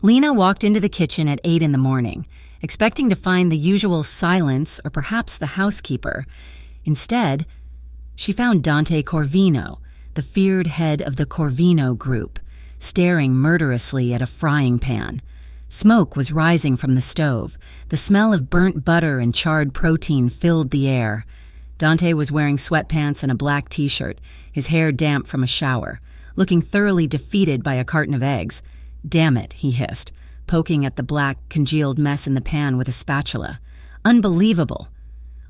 Lena walked into the kitchen at 8 in the morning, expecting to find the usual silence or perhaps the housekeeper. Instead, she found Dante Corvino, the feared head of the Corvino group, staring murderously at a frying pan. Smoke was rising from the stove. The smell of burnt butter and charred protein filled the air. Dante was wearing sweatpants and a black t-shirt, his hair damp from a shower, looking thoroughly defeated by a carton of eggs. "Damn it," he hissed, poking at the black, congealed mess in the pan with a spatula. "Unbelievable."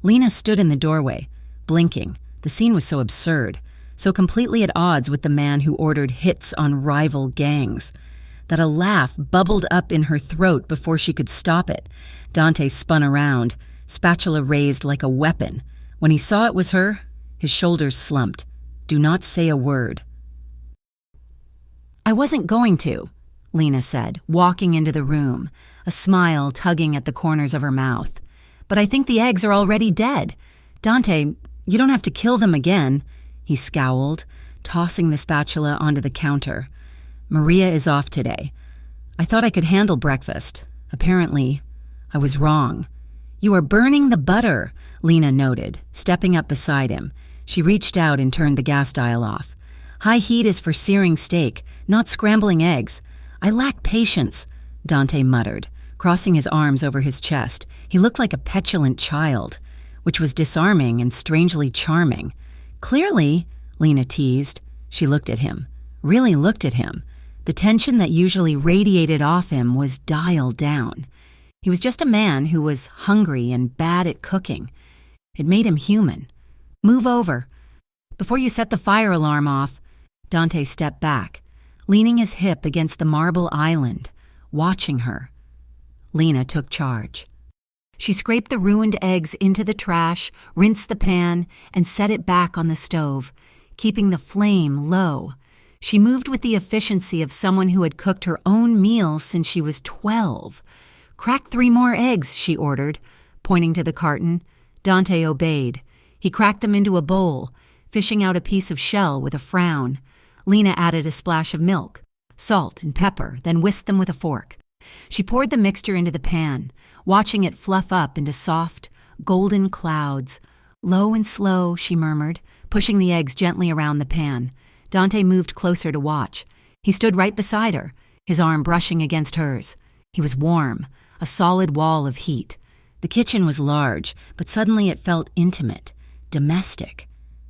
Lena stood in the doorway, blinking. The scene was so absurd, so completely at odds with the man who ordered hits on rival gangs, that a laugh bubbled up in her throat before she could stop it. Dante spun around, spatula raised like a weapon. When he saw it was her, his shoulders slumped. "Do not say a word." "I wasn't going to," Lena said, walking into the room, a smile tugging at the corners of her mouth. "But I think the eggs are already dead. Dante, you don't have to kill them again." He scowled, tossing the spatula onto the counter. "Maria is off today. I thought I could handle breakfast. Apparently, I was wrong." "You are burning the butter," Lena noted, stepping up beside him. She reached out and turned the gas dial off. "High heat is for searing steak, not scrambling eggs. I lack patience," Dante muttered, crossing his arms over his chest. He looked like a petulant child, which was disarming and strangely charming. "Clearly," Lena teased. She looked at him, really looked at him. The tension that usually radiated off him was dialed down. He was just a man who was hungry and bad at cooking. It made him human. "Move over. Before you set the fire alarm off." Dante stepped back. leaning his hip against the marble island, watching her. Lena took charge. She scraped the ruined eggs into the trash, rinsed the pan, and set it back on the stove, keeping the flame low. She moved with the efficiency of someone who had cooked her own meals since she was 12. "Crack 3 more eggs," she ordered, pointing to the carton. Dante obeyed. He cracked them into a bowl, fishing out a piece of shell with a frown. Lena added a splash of milk, salt, and pepper, then whisked them with a fork. She poured the mixture into the pan, watching it fluff up into soft, golden clouds. "Low and slow," she murmured, pushing the eggs gently around the pan. Dante moved closer to watch. He stood right beside her, his arm brushing against hers. He was warm, a solid wall of heat. The kitchen was large, but suddenly it felt intimate, domestic.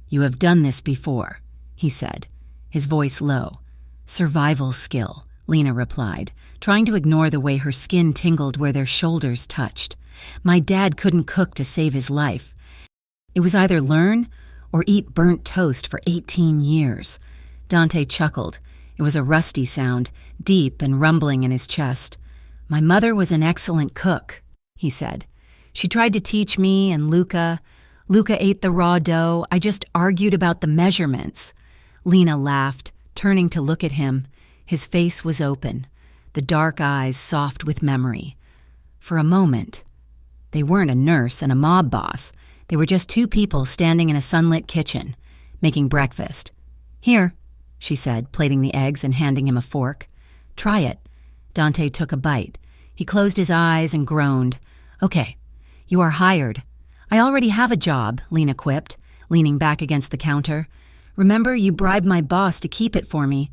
"You have done this before," he said, his voice low. "Survival skill," Lena replied, trying to ignore the way her skin tingled where their shoulders touched. "My dad couldn't cook to save his life. It was either learn or eat burnt toast for 18 years. Dante chuckled. It was a rusty sound, deep and rumbling in his chest. "My mother was an excellent cook," he said. "She tried to teach me and Luca. Luca ate the raw dough. I just argued about the measurements." Lena laughed, turning to look at him. His face was open, the dark eyes soft with memory. For a moment, they weren't a nurse and a mob boss. They were just 2 people standing in a sunlit kitchen, making breakfast. "Here," she said, plating the eggs and handing him a fork. "Try it." Dante took a bite. He closed his eyes and groaned. "Okay, you are hired." "I already have a job," Lena quipped, leaning back against the counter. "Remember, you bribed my boss to keep it for me."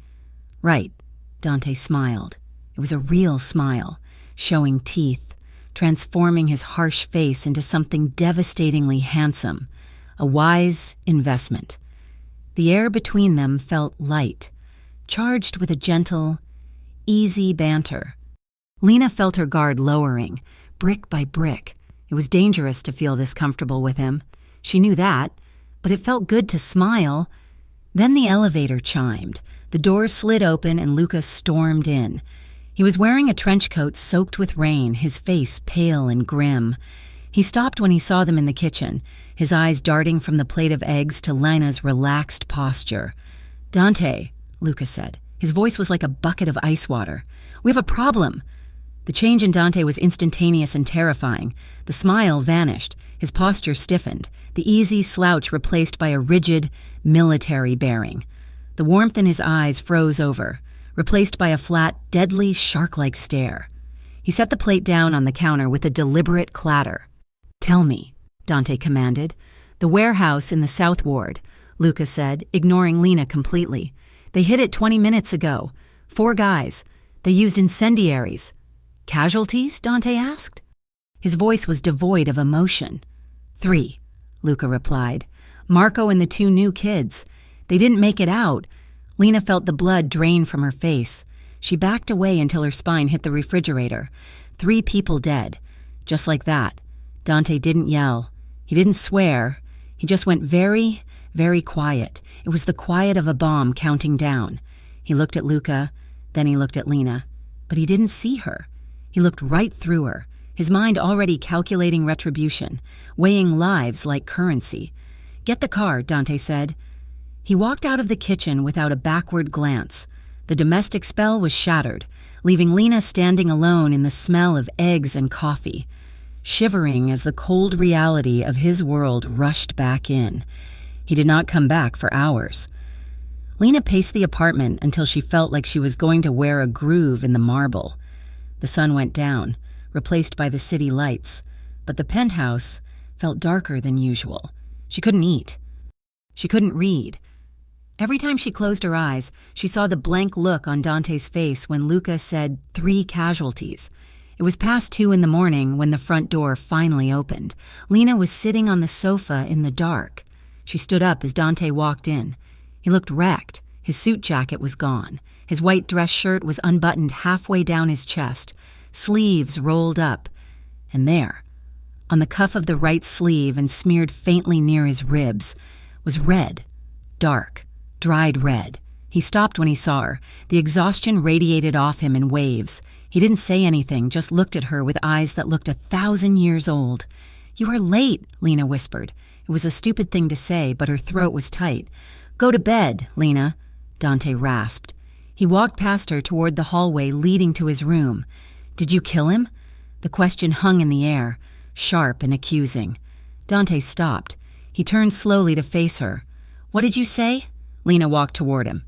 "Right," Dante smiled. It was a real smile, showing teeth, transforming his harsh face into something devastatingly handsome, a wise investment. The air between them felt light, charged with a gentle, easy banter. Lena felt her guard lowering, brick by brick. It was dangerous to feel this comfortable with him. She knew that, but it felt good to smile. Then the elevator chimed. The door slid open and Luca stormed in. He was wearing a trench coat soaked with rain, his face pale and grim. He stopped when he saw them in the kitchen, his eyes darting from the plate of eggs to Lena's relaxed posture. "Dante," Luca said. His voice was like a bucket of ice water. "We have a problem." The change in Dante was instantaneous and terrifying. The smile vanished, his posture stiffened, the easy slouch replaced by a rigid, military bearing. The warmth in his eyes froze over, replaced by a flat, deadly, shark-like stare. He set the plate down on the counter with a deliberate clatter. "Tell me," Dante commanded. "The warehouse in the South Ward," Luca said, ignoring Lena completely. "They hit it 20 minutes ago. 4 guys. They used incendiaries." "Casualties?" Dante asked. His voice was devoid of emotion. 3, Luca replied. "Marco and the 2 new kids. They didn't make it out." Lena felt the blood drain from her face. She backed away until her spine hit the refrigerator. 3 people dead. Just like that. Dante didn't yell. He didn't swear. He just went very, very quiet. It was the quiet of a bomb counting down. He looked at Luca, then he looked at Lena. But he didn't see her. He looked right through her, his mind already calculating retribution, weighing lives like currency. "Get the car," Dante said. He walked out of the kitchen without a backward glance. The domestic spell was shattered, leaving Lena standing alone in the smell of eggs and coffee, shivering as the cold reality of his world rushed back in. He did not come back for hours. Lena paced the apartment until she felt like she was going to wear a groove in the marble. The sun went down, replaced by the city lights, but the penthouse felt darker than usual. She couldn't eat. She couldn't read. Every time she closed her eyes, she saw the blank look on Dante's face when Luca said 3 casualties. It was past 2 in the morning when the front door finally opened. Lena was sitting on the sofa in the dark. She stood up as Dante walked in. He looked wrecked. His suit jacket was gone. His white dress shirt was unbuttoned halfway down his chest, sleeves rolled up. And there, on the cuff of the right sleeve and smeared faintly near his ribs, was red, dark, dried red. He stopped when he saw her. The exhaustion radiated off him in waves. He didn't say anything, just looked at her with eyes that looked 1,000 years old. "You are late," Lena whispered. It was a stupid thing to say, but her throat was tight. "Go to bed, Lena," Dante rasped. He walked past her toward the hallway leading to his room. "Did you kill him?" The question hung in the air, sharp and accusing. Dante stopped. He turned slowly to face her. "What did you say?" Lena walked toward him.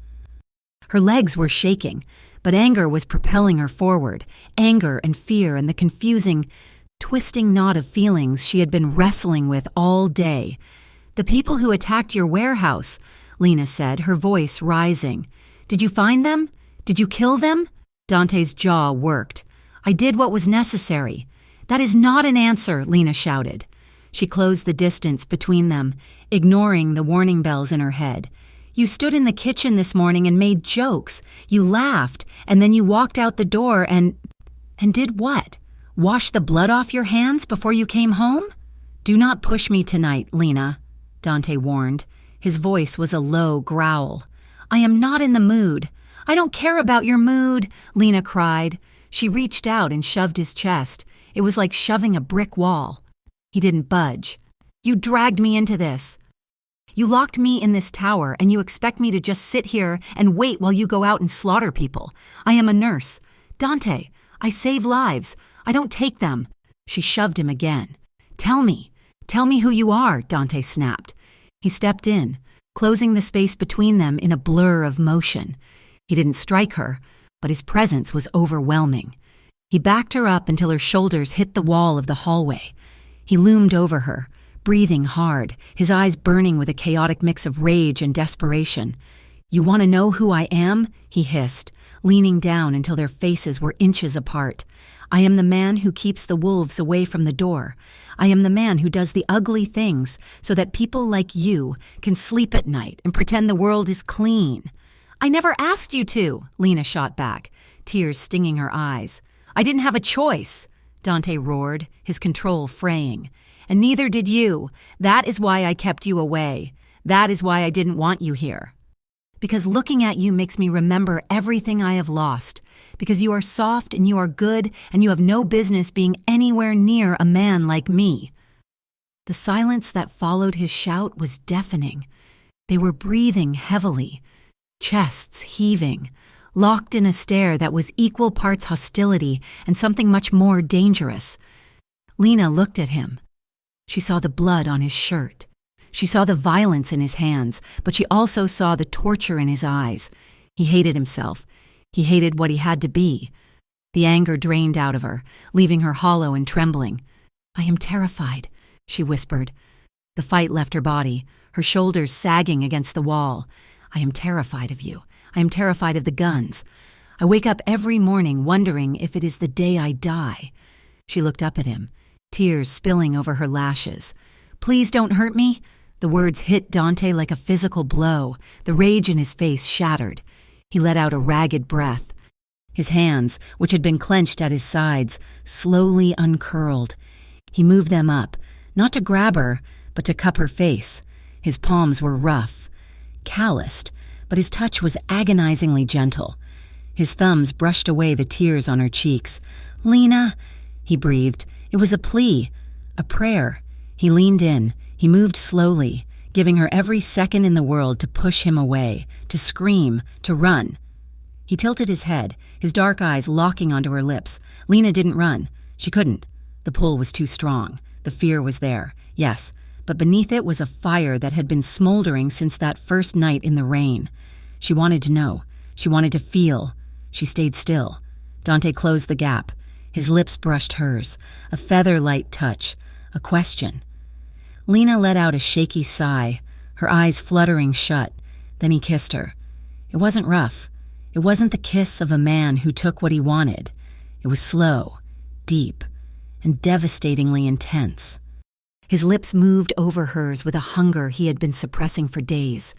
Her legs were shaking, but anger was propelling her forward. Anger and fear and the confusing, twisting knot of feelings she had been wrestling with all day. "The people who attacked your warehouse," Lena said, her voice rising. "Did you find them? Did you kill them?" Dante's jaw worked. "I did what was necessary." "That is not an answer," Lena shouted. She closed the distance between them, ignoring the warning bells in her head. "You stood in the kitchen this morning and made jokes. You laughed, and then you walked out the door and did what? Wash the blood off your hands before you came home?" "Do not push me tonight, Lena," Dante warned. His voice was a low growl. "I am not in the mood." "I don't care about your mood," Lena cried. She reached out and shoved his chest. It was like shoving a brick wall. He didn't budge. "You dragged me into this. You locked me in this tower, and you expect me to just sit here and wait while you go out and slaughter people. I am a nurse. Dante, I save lives. I don't take them." She shoved him again. Tell me who you are," Dante snapped. He stepped in, closing the space between them in a blur of motion. He didn't strike her, but his presence was overwhelming. He backed her up until her shoulders hit the wall of the hallway. He loomed over her, breathing hard, his eyes burning with a chaotic mix of rage and desperation. "You want to know who I am?" he hissed, leaning down until their faces were inches apart. "I am the man who keeps the wolves away from the door. I am the man who does the ugly things so that people like you can sleep at night and pretend the world is clean." "I never asked you to," Lena shot back, tears stinging her eyes. "I didn't have a choice," Dante roared, his control fraying. "And neither did you. That is why I kept you away. That is why I didn't want you here. Because looking at you makes me remember everything I have lost. Because you are soft and you are good and you have no business being anywhere near a man like me." The silence that followed his shout was deafening. They were breathing heavily, chests heaving, locked in a stare that was equal parts hostility and something much more dangerous. Lena looked at him. She saw the blood on his shirt. She saw the violence in his hands, but she also saw the torture in his eyes. He hated himself. He hated what he had to be. The anger drained out of her, leaving her hollow and trembling. "I am terrified," she whispered. The fight left her body, her shoulders sagging against the wall. "I am terrified of you. I am terrified of the guns. I wake up every morning wondering if it is the day I die." She looked up at him, tears spilling over her lashes. "Please don't hurt me." The words hit Dante like a physical blow. The rage in his face shattered. He let out a ragged breath. His hands, which had been clenched at his sides, slowly uncurled. He moved them up, not to grab her, but to cup her face. His palms were rough, calloused, but his touch was agonizingly gentle. His thumbs brushed away the tears on her cheeks. "Lena," he breathed. It was a plea, a prayer. He leaned in. He moved slowly, giving her every second in the world to push him away, to scream, to run. He tilted his head, his dark eyes locking onto her lips. Lena didn't run. She couldn't. The pull was too strong. The fear was there, yes, but beneath it was a fire that had been smoldering since that first night in the rain. She wanted to know. She wanted to feel. She stayed still. Dante closed the gap. His lips brushed hers, a feather-light touch, a question. Lena let out a shaky sigh, her eyes fluttering shut. Then he kissed her. It wasn't rough. It wasn't the kiss of a man who took what he wanted. It was slow, deep, and devastatingly intense. His lips moved over hers with a hunger he had been suppressing for days,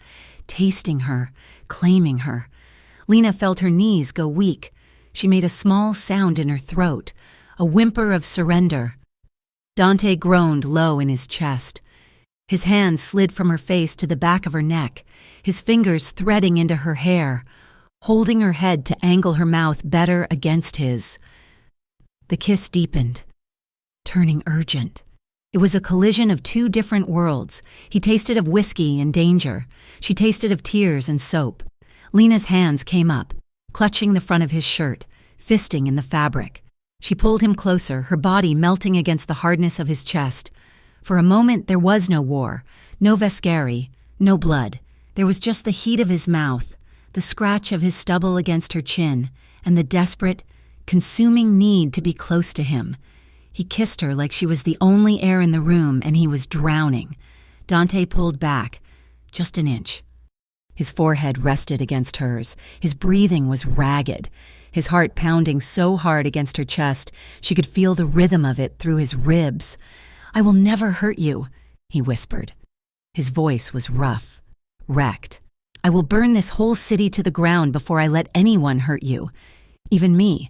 tasting her, claiming her. Lena felt her knees go weak. She made a small sound in her throat, a whimper of surrender. Dante groaned low in his chest. His hand slid from her face to the back of her neck, his fingers threading into her hair, holding her head to angle her mouth better against his. The kiss deepened, turning urgent. It was a collision of two different worlds. He tasted of whiskey and danger. She tasted of tears and soap. Lena's hands came up, clutching the front of his shirt, fisting in the fabric. She pulled him closer, her body melting against the hardness of his chest. For a moment there was no war, no Vescari, no blood. There was just the heat of his mouth, the scratch of his stubble against her chin, and the desperate, consuming need to be close to him. He kissed her like she was the only air in the room, and he was drowning. Dante pulled back, just an inch. His forehead rested against hers. His breathing was ragged, his heart pounding so hard against her chest she could feel the rhythm of it through his ribs. "I will never hurt you," he whispered. His voice was rough, wrecked. "I will burn this whole city to the ground before I let anyone hurt you, even me."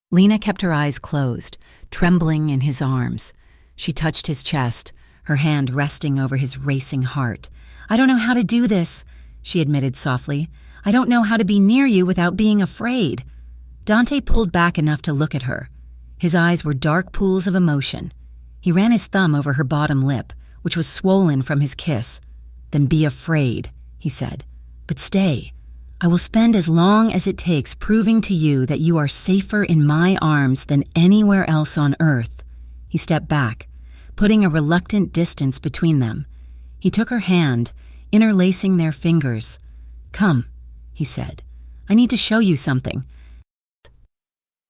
Lena kept her eyes closed, trembling in his arms. She touched his chest, her hand resting over his racing heart. "I don't know how to do this," she admitted softly. "I don't know how to be near you without being afraid." Dante pulled back enough to look at her. His eyes were dark pools of emotion. He ran his thumb over her bottom lip, which was swollen from his kiss. "Then be afraid," he said. "But stay. I will spend as long as it takes proving to you that you are safer in my arms than anywhere else on earth." He stepped back, putting a reluctant distance between them. He took her hand, interlacing their fingers. "Come," he said. "I need to show you something."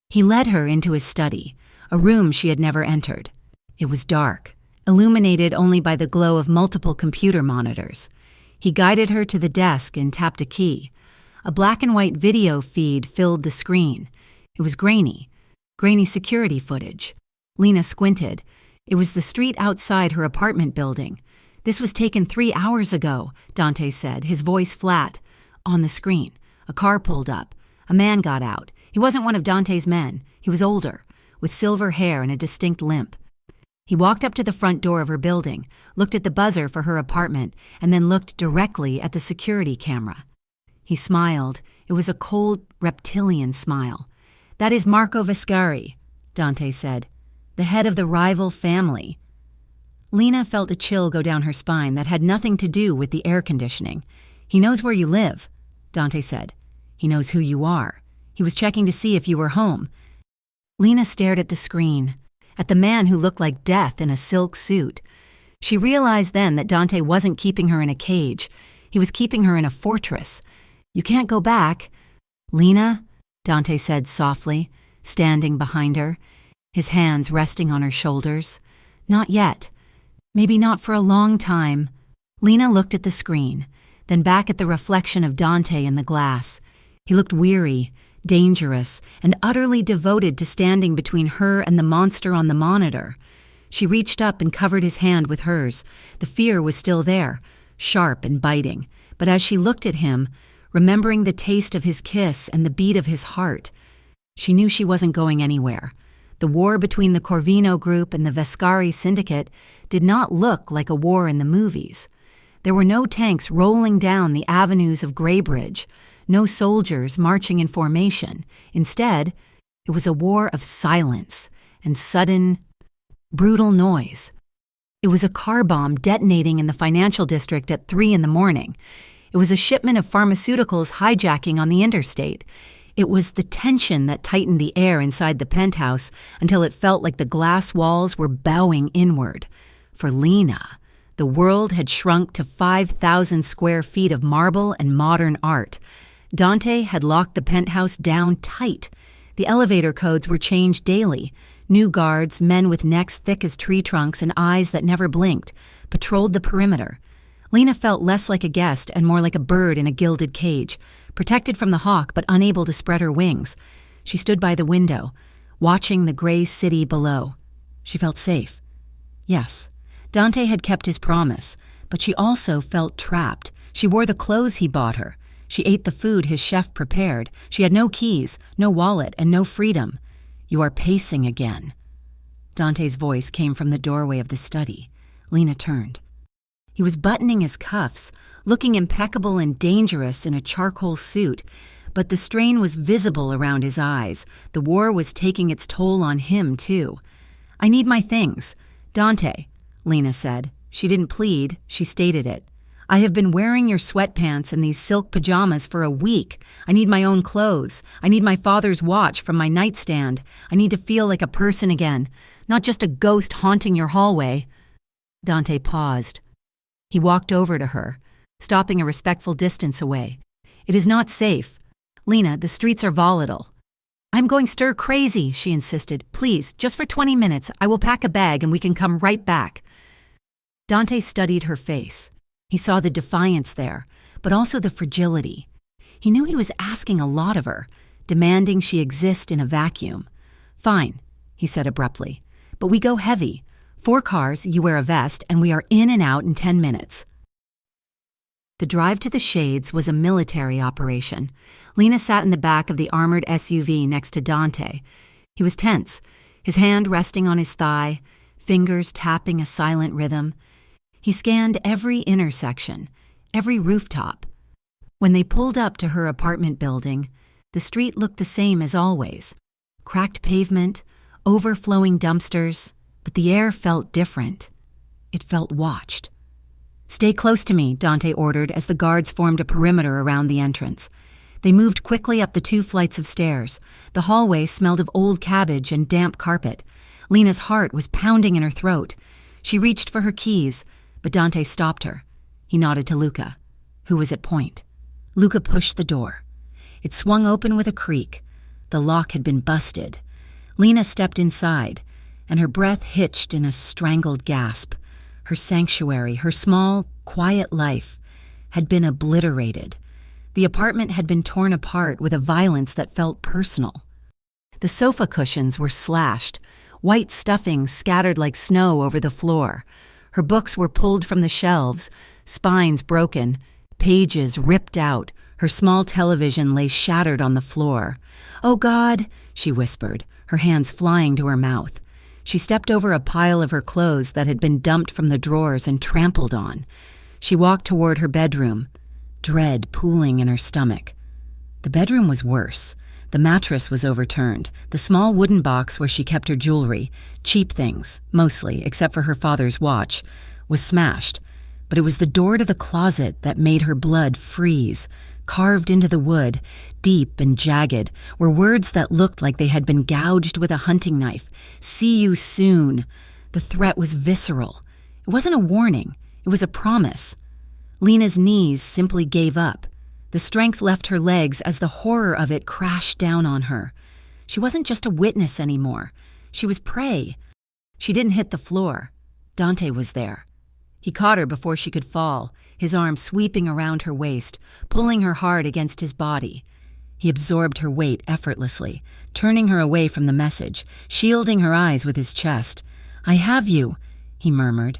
He led her into his study, a room she had never entered. It was dark, illuminated only by the glow of multiple computer monitors. He guided her to the desk and tapped a key. A black and white video feed filled the screen. It was grainy security footage. Lena squinted. It was the street outside her apartment building. "This was taken 3 hours ago," Dante said, his voice flat. On the screen, a car pulled up. A man got out. He wasn't one of Dante's men. He was older, with silver hair and a distinct limp. He walked up to the front door of her building, looked at the buzzer for her apartment, and then looked directly at the security camera. He smiled. It was a cold, reptilian smile. "That is Marco Vescari," Dante said, "the head of the rival family." Lena felt a chill go down her spine that had nothing to do with the air conditioning. "He knows where you live," Dante said. "He knows who you are. He was checking to see if you were home." Lena stared at the screen, at the man who looked like death in a silk suit. She realized then that Dante wasn't keeping her in a cage. He was keeping her in a fortress. "You can't go back." "Lena," Dante said softly, standing behind her, his hands resting on her shoulders. "Not yet. Maybe not for a long time." Lena looked at the screen, then back at the reflection of Dante in the glass. He looked weary, dangerous, and utterly devoted to standing between her and the monster on the monitor. She reached up and covered his hand with hers. The fear was still there, sharp and biting, but as she looked at him, remembering the taste of his kiss and the beat of his heart, she knew she wasn't going anywhere. The war between the Corvino group and the Vescari syndicate did not look like a war in the movies. There were no tanks rolling down the avenues of Greybridge, no soldiers marching in formation. Instead, it was a war of silence and sudden, brutal noise. It was a car bomb detonating in the financial district at 3 a.m. It was a shipment of pharmaceuticals hijacking on the interstate. It was the tension that tightened the air inside the penthouse until it felt like the glass walls were bowing inward. For Lena, the world had shrunk to 5,000 square feet of marble and modern art. Dante had locked the penthouse down tight. The elevator codes were changed daily. New guards, men with necks thick as tree trunks and eyes that never blinked, patrolled the perimeter. Lena felt less like a guest and more like a bird in a gilded cage, protected from the hawk but unable to spread her wings. She stood by the window, watching the gray city below. She felt safe. Yes, Dante had kept his promise, but she also felt trapped. She wore the clothes he bought her. She ate the food his chef prepared. She had no keys, no wallet, and no freedom. "You are pacing again." Dante's voice came from the doorway of the study. Lena turned. He was buttoning his cuffs, looking impeccable and dangerous in a charcoal suit, but the strain was visible around his eyes. The war was taking its toll on him, too. "I need my things." "Dante," Lena said. She didn't plead, she stated it. "I have been wearing your sweatpants and these silk pajamas for a week. I need my own clothes. I need my father's watch from my nightstand. I need to feel like a person again, not just a ghost haunting your hallway." Dante paused. He walked over to her, stopping a respectful distance away. "It is not safe. Lena, the streets are volatile." "I'm going stir crazy," she insisted. "Please, just for 20 minutes, I will pack a bag and we can come right back." Dante studied her face. He saw the defiance there, but also the fragility. He knew he was asking a lot of her, demanding she exist in a vacuum. "Fine," he said abruptly, "but we go heavy. 4 cars, you wear a vest, and we are in and out in 10 minutes. The drive to the Shades was a military operation. Lena sat in the back of the armored SUV next to Dante. He was tense, his hand resting on his thigh, fingers tapping a silent rhythm. He scanned every intersection, every rooftop. When they pulled up to her apartment building, the street looked the same as always. Cracked pavement, overflowing dumpsters, but the air felt different. It felt watched. "Stay close to me," Dante ordered as the guards formed a perimeter around the entrance. They moved quickly up the 2 flights of stairs. The hallway smelled of old cabbage and damp carpet. Lena's heart was pounding in her throat. She reached for her keys, but Dante stopped her. He nodded to Luca, who was at point. Luca pushed the door. It swung open with a creak. The lock had been busted. Lena stepped inside, and her breath hitched in a strangled gasp. Her sanctuary, her small, quiet life, had been obliterated. The apartment had been torn apart with a violence that felt personal. The sofa cushions were slashed, white stuffing scattered like snow over the floor. Her books were pulled from the shelves, spines broken, pages ripped out. Her small television lay shattered on the floor. "Oh, God," she whispered, her hands flying to her mouth. She stepped over a pile of her clothes that had been dumped from the drawers and trampled on. She walked toward her bedroom, dread pooling in her stomach. The bedroom was worse. The mattress was overturned. The small wooden box where she kept her jewelry, cheap things, mostly, except for her father's watch, was smashed. But it was the door to the closet that made her blood freeze. Carved into the wood, deep and jagged, were words that looked like they had been gouged with a hunting knife. "See you soon." The threat was visceral. It wasn't a warning. It was a promise. Lena's knees simply gave up. The strength left her legs as the horror of it crashed down on her. She wasn't just a witness anymore. She was prey. She didn't hit the floor. Dante was there. He caught her before she could fall, his arm sweeping around her waist, pulling her hard against his body. He absorbed her weight effortlessly, turning her away from the message, shielding her eyes with his chest. "I have you," he murmured,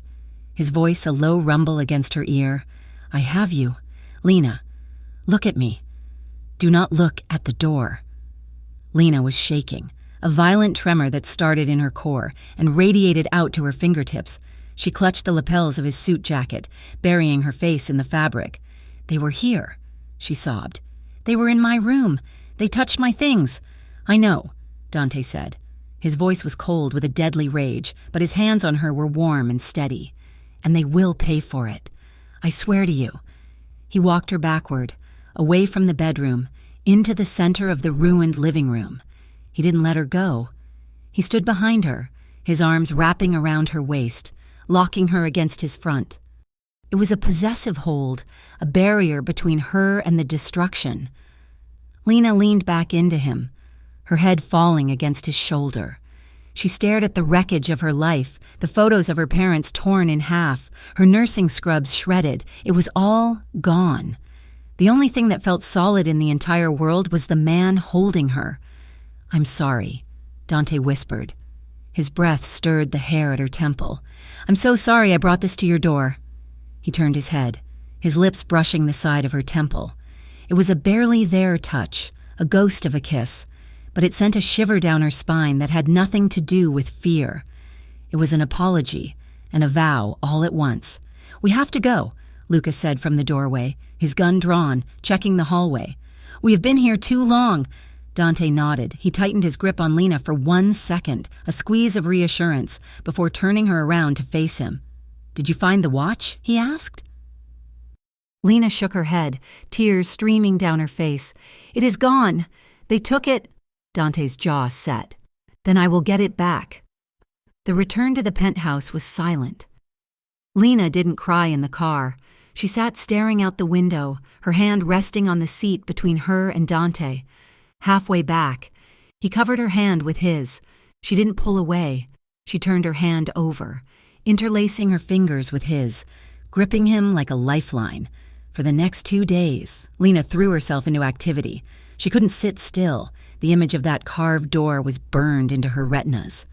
his voice a low rumble against her ear. "I have you. Lena, look at me. Do not look at the door." Lena was shaking, a violent tremor that started in her core and radiated out to her fingertips. She clutched the lapels of his suit jacket, burying her face in the fabric. "They were here," she sobbed. "They were in my room. They touched my things." "I know," Dante said. His voice was cold with a deadly rage, but his hands on her were warm and steady. "And they will pay for it. I swear to you." He walked her backward, away from the bedroom, into the center of the ruined living room. He didn't let her go. He stood behind her, his arms wrapping around her waist, locking her against his front. It was a possessive hold, a barrier between her and the destruction. Lena leaned back into him, her head falling against his shoulder. She stared at the wreckage of her life, the photos of her parents torn in half, her nursing scrubs shredded. It was all gone. The only thing that felt solid in the entire world was the man holding her. "I'm sorry," Dante whispered. His breath stirred the hair at her temple. "I'm so sorry I brought this to your door." He turned his head, his lips brushing the side of her temple. It was a barely there touch, a ghost of a kiss, but it sent a shiver down her spine that had nothing to do with fear. It was an apology and a vow all at once. "We have to go," Lucas said from the doorway, his gun drawn, checking the hallway. "We have been here too long." Dante nodded. He tightened his grip on Lena for 1 second, a squeeze of reassurance, before turning her around to face him. "Did you find the watch?" he asked. Lena shook her head, tears streaming down her face. "It is gone. They took it." Dante's jaw set. "Then I will get it back." The return to the penthouse was silent. Lena didn't cry in the car. She sat staring out the window, her hand resting on the seat between her and Dante. Halfway back, he covered her hand with his. She didn't pull away. She turned her hand over, interlacing her fingers with his, gripping him like a lifeline. For the next 2 days, Lena threw herself into activity. She couldn't sit still. The image of that carved door was burned into her retinas.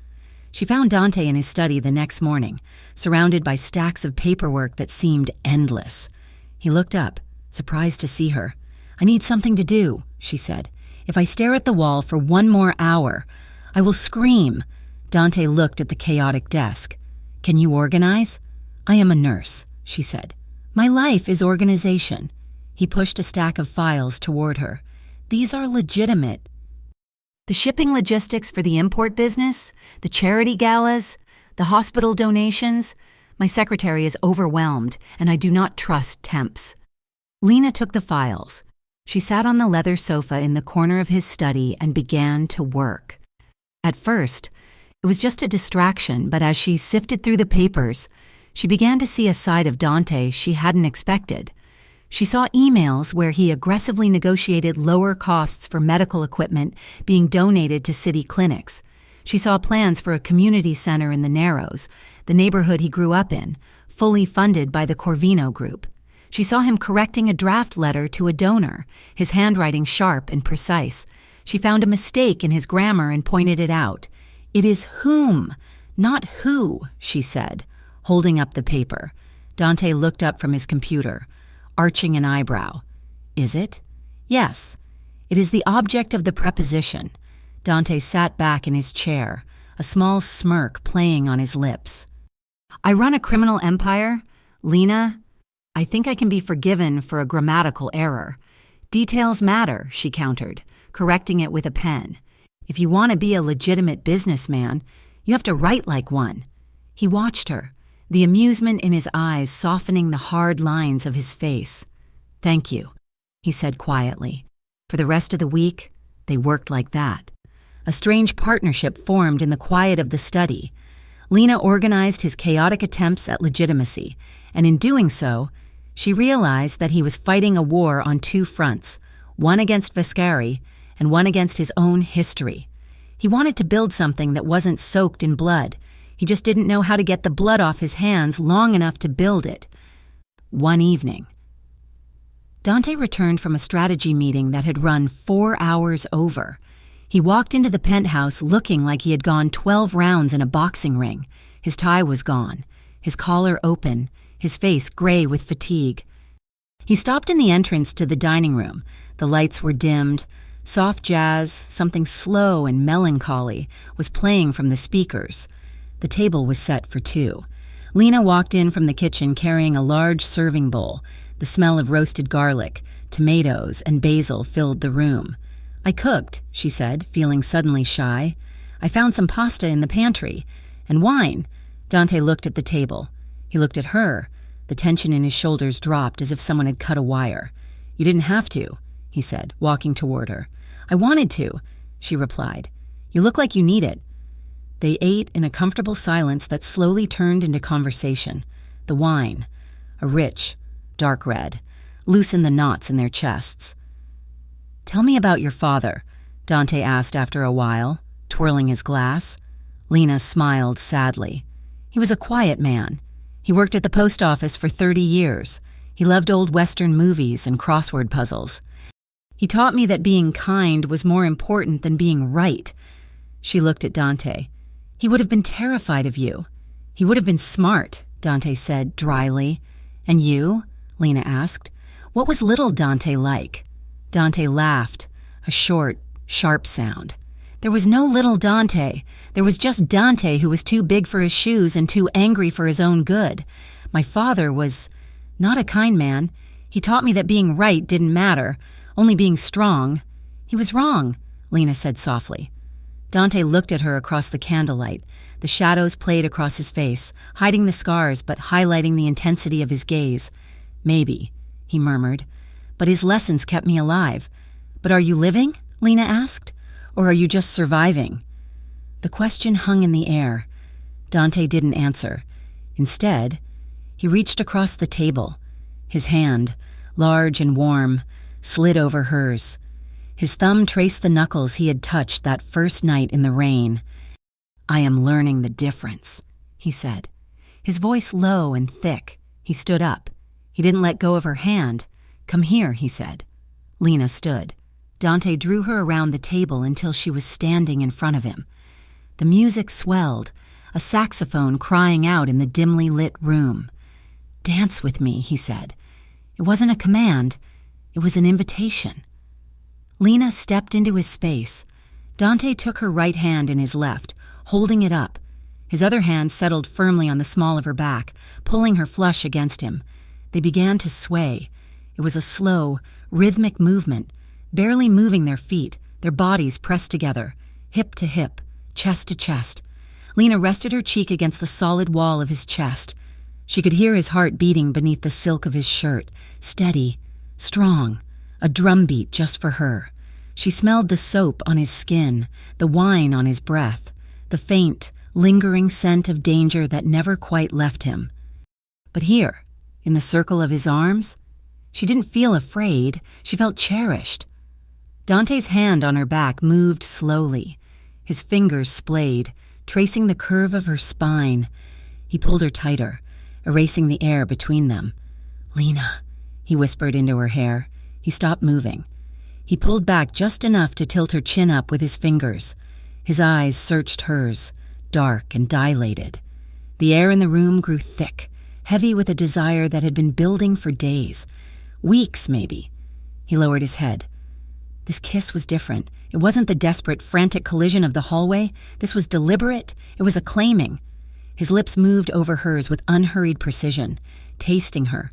She found Dante in his study the next morning, surrounded by stacks of paperwork that seemed endless. He looked up, surprised to see her. "I need something to do," she said. "If I stare at the wall for 1 more hour, I will scream." Dante looked at the chaotic desk. "Can you organize?" "I am a nurse," she said. "My life is organization." He pushed a stack of files toward her. "These are legitimate." "The shipping logistics for the import business, the charity galas, the hospital donations. My secretary is overwhelmed, and I do not trust temps." Lena took the files. She sat on the leather sofa in the corner of his study and began to work. At first, it was just a distraction, but as she sifted through the papers, she began to see a side of Dante she hadn't expected. She saw emails where he aggressively negotiated lower costs for medical equipment being donated to city clinics. She saw plans for a community center in the Narrows, the neighborhood he grew up in, fully funded by the Corvino Group. She saw him correcting a draft letter to a donor, his handwriting sharp and precise. She found a mistake in his grammar and pointed it out. "It is whom, not who," she said, holding up the paper. Dante looked up from his computer, arching an eyebrow. "Is it?" "Yes. It is the object of the preposition." Dante sat back in his chair, a small smirk playing on his lips. "I run a criminal empire. Lena, I think I can be forgiven for a grammatical error. Details matter," she countered, correcting it with a pen. "If you want to be a legitimate businessman, you have to write like one." He watched her, the amusement in his eyes softening the hard lines of his face. "Thank you," he said quietly. For the rest of the week, they worked like that. A strange partnership formed in the quiet of the study. Lena organized his chaotic attempts at legitimacy, and in doing so, she realized that he was fighting a war on 2 fronts, one against Vascari and one against his own history. He wanted to build something that wasn't soaked in blood. He just didn't know how to get the blood off his hands long enough to build it. One evening, Dante returned from a strategy meeting that had run 4 hours over. He walked into the penthouse looking like he had gone 12 rounds in a boxing ring. His tie was gone, his collar open, his face gray with fatigue. He stopped in the entrance to the dining room. The lights were dimmed. Soft jazz, something slow and melancholy, was playing from the speakers. The table was set for 2. Lena walked in from the kitchen carrying a large serving bowl. The smell of roasted garlic, tomatoes, and basil filled the room. "I cooked," she said, feeling suddenly shy. "I found some pasta in the pantry. And wine." Dante looked at the table. He looked at her. The tension in his shoulders dropped as if someone had cut a wire. "You didn't have to," he said, walking toward her. "I wanted to," she replied. "You look like you need it." They ate in a comfortable silence that slowly turned into conversation. The wine, a rich, dark red, loosened the knots in their chests. "Tell me about your father," Dante asked after a while, twirling his glass. Lena smiled sadly. "He was a quiet man. He worked at the post office for 30 years. He loved old Western movies and crossword puzzles. He taught me that being kind was more important than being right." She looked at Dante. "He would have been terrified of you." "He would have been smart," Dante said dryly. "And you?" Lena asked. "What was little Dante like?" Dante laughed, a short, sharp sound. There was no little Dante. There was just Dante who was too big for his shoes and too angry for his own good. My father was not a kind man. He taught me that being right didn't matter, only being strong. He was wrong, Lena said softly. Dante looked at her across the candlelight. The shadows played across his face, hiding the scars but highlighting the intensity of his gaze. Maybe, he murmured, but his lessons kept me alive. But are you living? Lena asked. Or are you just surviving? The question hung in the air. Dante didn't answer. Instead, he reached across the table. His hand, large and warm, slid over hers. His thumb traced the knuckles he had touched that first night in the rain. I am learning the difference, he said. His voice low and thick. He stood up. He didn't let go of her hand. Come here, he said. Lena stood. Dante drew her around the table until she was standing in front of him. The music swelled, a saxophone crying out in the dimly lit room. Dance with me, he said. It wasn't a command. It was an invitation. Lena stepped into his space. Dante took her right hand in his left, holding it up. His other hand settled firmly on the small of her back, pulling her flush against him. They began to sway. It was a slow, rhythmic movement, barely moving their feet, their bodies pressed together, hip to hip, chest to chest. Lena rested her cheek against the solid wall of his chest. She could hear his heart beating beneath the silk of his shirt, steady, strong, a drumbeat just for her. She smelled the soap on his skin, the wine on his breath, the faint, lingering scent of danger that never quite left him. But here, in the circle of his arms, she didn't feel afraid, she felt cherished. Dante's hand on her back moved slowly. His fingers splayed, tracing the curve of her spine. He pulled her tighter, erasing the air between them. Lena, he whispered into her hair. He stopped moving. He pulled back just enough to tilt her chin up with his fingers. His eyes searched hers, dark and dilated. The air in the room grew thick, heavy with a desire that had been building for days. Weeks, maybe. He lowered his head. This kiss was different. It wasn't the desperate, frantic collision of the hallway. This was deliberate. It was a claiming. His lips moved over hers with unhurried precision, tasting her,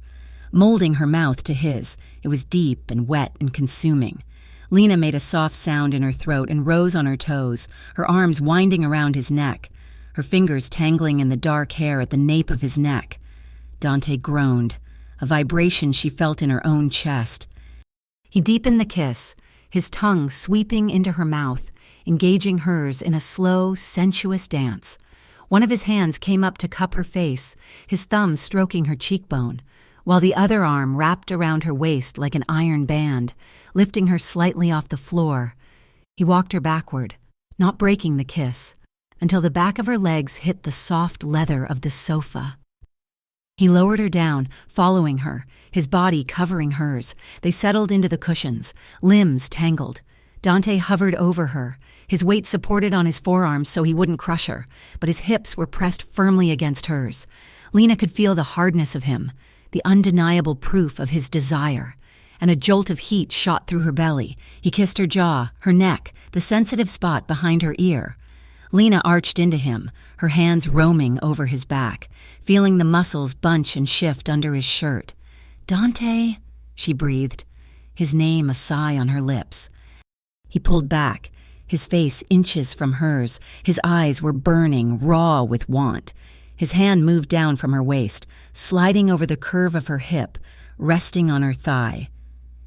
molding her mouth to his. It was deep and wet and consuming. Lena made a soft sound in her throat and rose on her toes, her arms winding around his neck, her fingers tangling in the dark hair at the nape of his neck. Dante groaned, a vibration she felt in her own chest. He deepened the kiss, his tongue sweeping into her mouth, engaging hers in a slow, sensuous dance. One of his hands came up to cup her face, his thumb stroking her cheekbone, while the other arm wrapped around her waist like an iron band, lifting her slightly off the floor. He walked her backward, not breaking the kiss, until the back of her legs hit the soft leather of the sofa. He lowered her down, following her, his body covering hers. They settled into the cushions, limbs tangled. Dante hovered over her, his weight supported on his forearms so he wouldn't crush her, but his hips were pressed firmly against hers. Lena could feel the hardness of him, the undeniable proof of his desire, and a jolt of heat shot through her belly. He kissed her jaw, her neck, the sensitive spot behind her ear. Lena arched into him, her hands roaming over his back, feeling the muscles bunch and shift under his shirt. "Dante," she breathed, his name a sigh on her lips. He pulled back, his face inches from hers. His eyes were burning, raw with want. His hand moved down from her waist, sliding over the curve of her hip, resting on her thigh.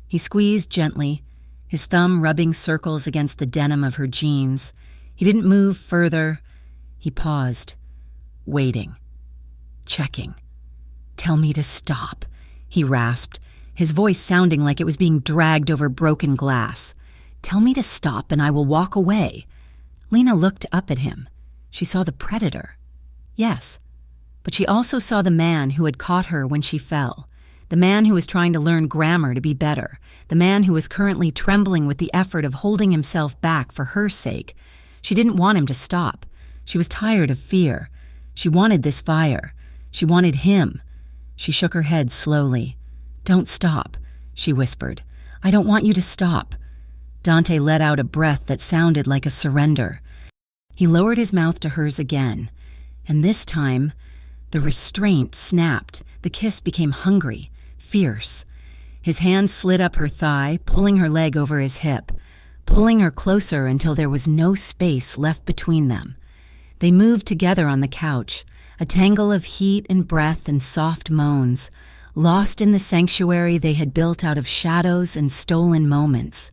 He squeezed gently, his thumb rubbing circles against the denim of her jeans. He didn't move further. He paused, waiting, checking. "Tell me to stop," he rasped, his voice sounding like it was being dragged over broken glass. "Tell me to stop and I will walk away." Lena looked up at him. She saw the predator. Yes, but she also saw the man who had caught her when she fell, the man who was trying to learn grammar to be better, the man who was currently trembling with the effort of holding himself back for her sake. She didn't want him to stop. She was tired of fear. She wanted this fire. She wanted him. She shook her head slowly. "Don't stop," she whispered. "I don't want you to stop." Dante let out a breath that sounded like a surrender. He lowered his mouth to hers again, and this time, The restraint snapped. The kiss became hungry, fierce. His hand slid up her thigh, pulling her leg over his hip, pulling her closer until there was no space left between them. They moved together on the couch, a tangle of heat and breath and soft moans, lost in the sanctuary they had built out of shadows and stolen moments.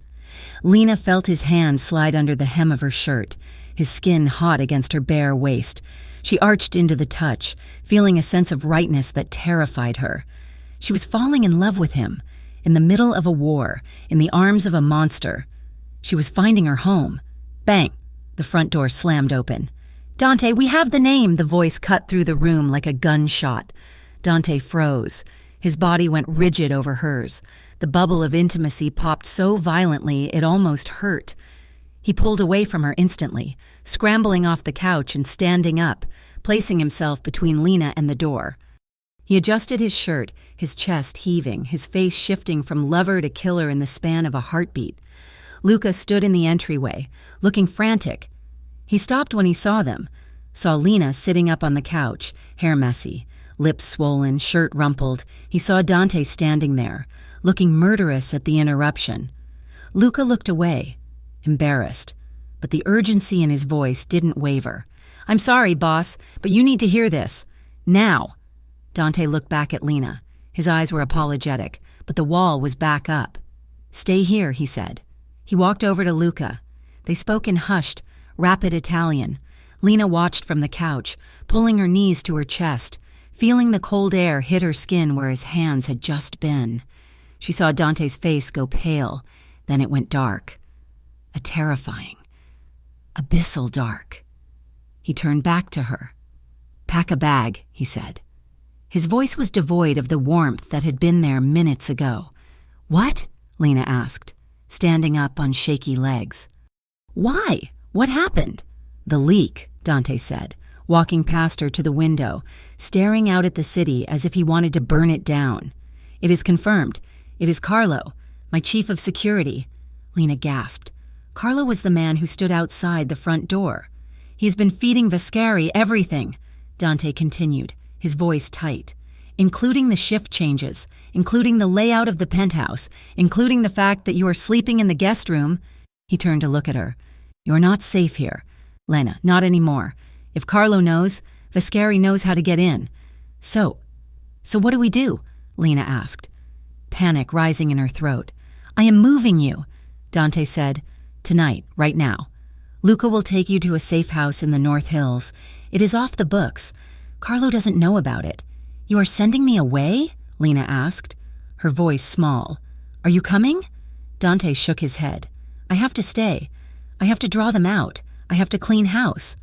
Lena felt his hand slide under the hem of her shirt, his skin hot against her bare waist. She arched into the touch, feeling a sense of rightness that terrified her. She was falling in love with him, in the middle of a war, in the arms of a monster. She was finding her home. Bang! The front door slammed open. "Dante, we have the name!" The voice cut through the room like a gunshot. Dante froze. His body went rigid over hers. The bubble of intimacy popped so violently it almost hurt. He pulled away from her instantly, scrambling off the couch and standing up, placing himself between Lena and the door. He adjusted his shirt, his chest heaving, his face shifting from lover to killer in the span of a heartbeat. Luca stood in the entryway, looking frantic. He stopped when he saw them, saw Lena sitting up on the couch, hair messy, lips swollen, shirt rumpled. He saw Dante standing there, looking murderous at the interruption. Luca looked away, embarrassed, but the urgency in his voice didn't waver. "I'm sorry, boss, but you need to hear this. Now." Dante looked back at Lena. His eyes were apologetic, but the wall was back up. "Stay here," he said. He walked over to Luca. They spoke in hushed, rapid Italian. Lena watched from the couch, pulling her knees to her chest, feeling the cold air hit her skin where his hands had just been. She saw Dante's face go pale, then it went dark. A terrifying, abyssal dark. He turned back to her. "Pack a bag," he said. His voice was devoid of the warmth that had been there minutes ago. "What?" Lena asked, standing up on shaky legs. "Why? What happened?" "The leak," Dante said, walking past her to the window, staring out at the city as if he wanted to burn it down. "It is confirmed. It is Carlo, my chief of security." Lena gasped. Carlo was the man who stood outside the front door. "He has been feeding Vascari everything," Dante continued, his voice tight, "including the shift changes, including the layout of the penthouse, including the fact that you are sleeping in the guest room." He turned to look at her. "You're not safe here, Lena, not anymore. If Carlo knows, Vascari knows how to get in. So what do we do?" Lena asked, panic rising in her throat. "I am moving you," Dante said. "Tonight, right now. Luca will take you to a safe house in the North Hills. It is off the books. Carlo doesn't know about it." "You are sending me away?" Lena asked, her voice small. "Are you coming?" Dante shook his head. "I have to stay. I have to draw them out. I have to clean house."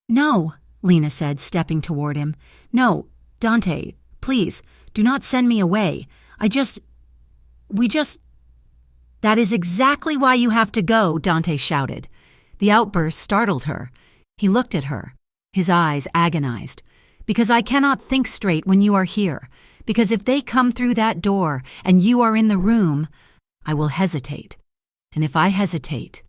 "No," Lena said, stepping toward him. "No, Dante, please, do not send me away. "That is exactly why you have to go," Dante shouted. The outburst startled her. He looked at her, his eyes agonized. "Because I cannot think straight when you are here. Because if they come through that door and you are in the room, I will hesitate. And if I hesitate,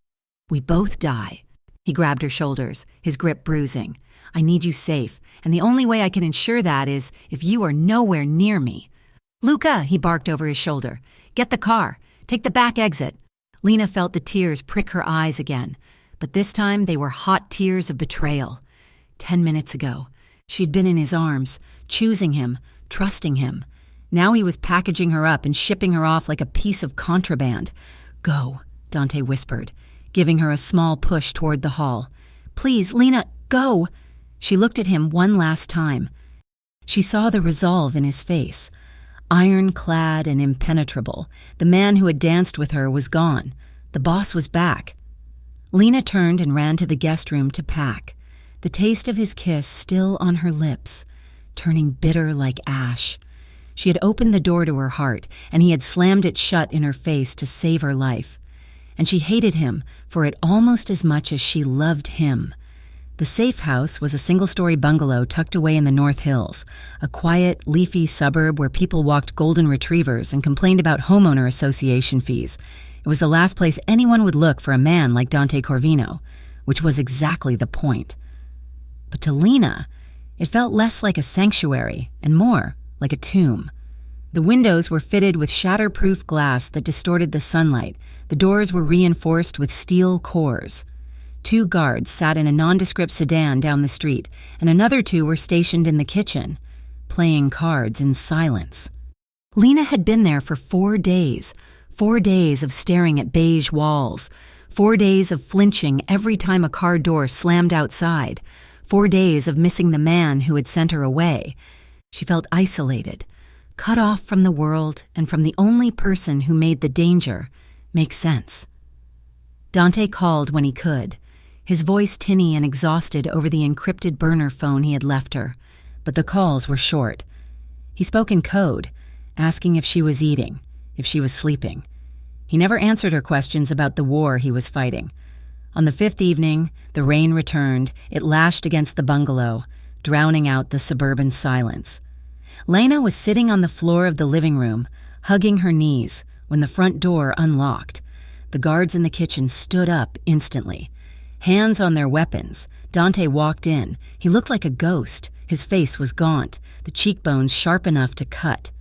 we both die." He grabbed her shoulders, his grip bruising. "I need you safe, and the only way I can ensure that is if you are nowhere near me." "Luca," he barked over his shoulder. "Get the car. Take the back exit." Lena felt the tears prick her eyes again, but this time they were hot tears of betrayal. 10 minutes ago, she'd been in his arms, choosing him, trusting him. Now he was packaging her up and shipping her off like a piece of contraband. "Go," Dante whispered, giving her a small push toward the hall. "Please, Lena, go." She looked at him one last time. She saw the resolve in his face. Ironclad and impenetrable, the man who had danced with her was gone. The boss was back. Lena turned and ran to the guest room to pack, the taste of his kiss still on her lips, turning bitter like ash. She had opened the door to her heart, and he had slammed it shut in her face to save her life. And she hated him for it almost as much as she loved him. The safe house was a single-story bungalow tucked away in the North Hills, a quiet, leafy suburb where people walked golden retrievers and complained about homeowner association fees. It was the last place anyone would look for a man like Dante Corvino, which was exactly the point. But to Lena, It felt less like a sanctuary and more like a tomb. The windows were fitted with shatterproof glass that distorted the sunlight. The doors were reinforced with steel cores. 2 guards sat in a nondescript sedan down the street, and another 2 were stationed in the kitchen, playing cards in silence. Lena had been there for 4 days. 4 days of staring at beige walls. 4 days of flinching every time a car door slammed outside. 4 days of missing the man who had sent her away. She felt isolated, cut off from the world and from the only person who made the danger make sense. Dante called when he could, his voice tinny and exhausted over the encrypted burner phone he had left her, but the calls were short. He spoke in code, asking if she was eating, if she was sleeping. He never answered her questions about the war he was fighting. On the 5th evening, the rain returned. It lashed against the bungalow, drowning out the suburban silence. Lena was sitting on the floor of the living room, hugging her knees, when the front door unlocked. The guards in the kitchen stood up instantly. Hands on their weapons, Dante walked in. He looked like a ghost. His face was gaunt, the cheekbones sharp enough to cut.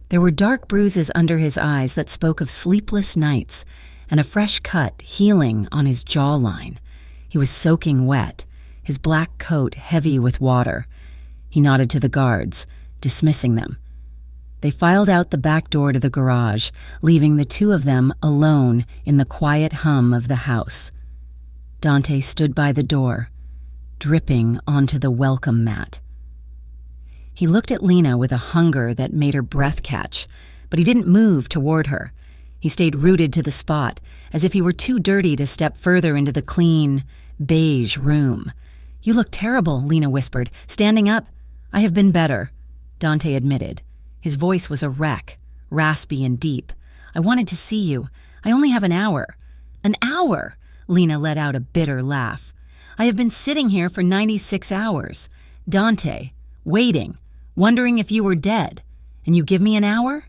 There were dark bruises under his eyes that spoke of sleepless nights, and a fresh cut healing on his jawline. He was soaking wet, his black coat heavy with water. He nodded to the guards, dismissing them. They filed out the back door to the garage, leaving the 2 of them alone in the quiet hum of the house. Dante stood by the door, dripping onto the welcome mat. He looked at Lena with a hunger that made her breath catch, but he didn't move toward her. He stayed rooted to the spot, as if he were too dirty to step further into the clean, beige room. "You look terrible," Lena whispered, standing up. "I have been better," Dante admitted. His voice was a wreck, raspy and deep. "I wanted to see you. I only have an hour." "An hour?" Lena let out a bitter laugh. "I have been sitting here for 96 hours. Dante, waiting, wondering if you were dead. And you give me an hour?"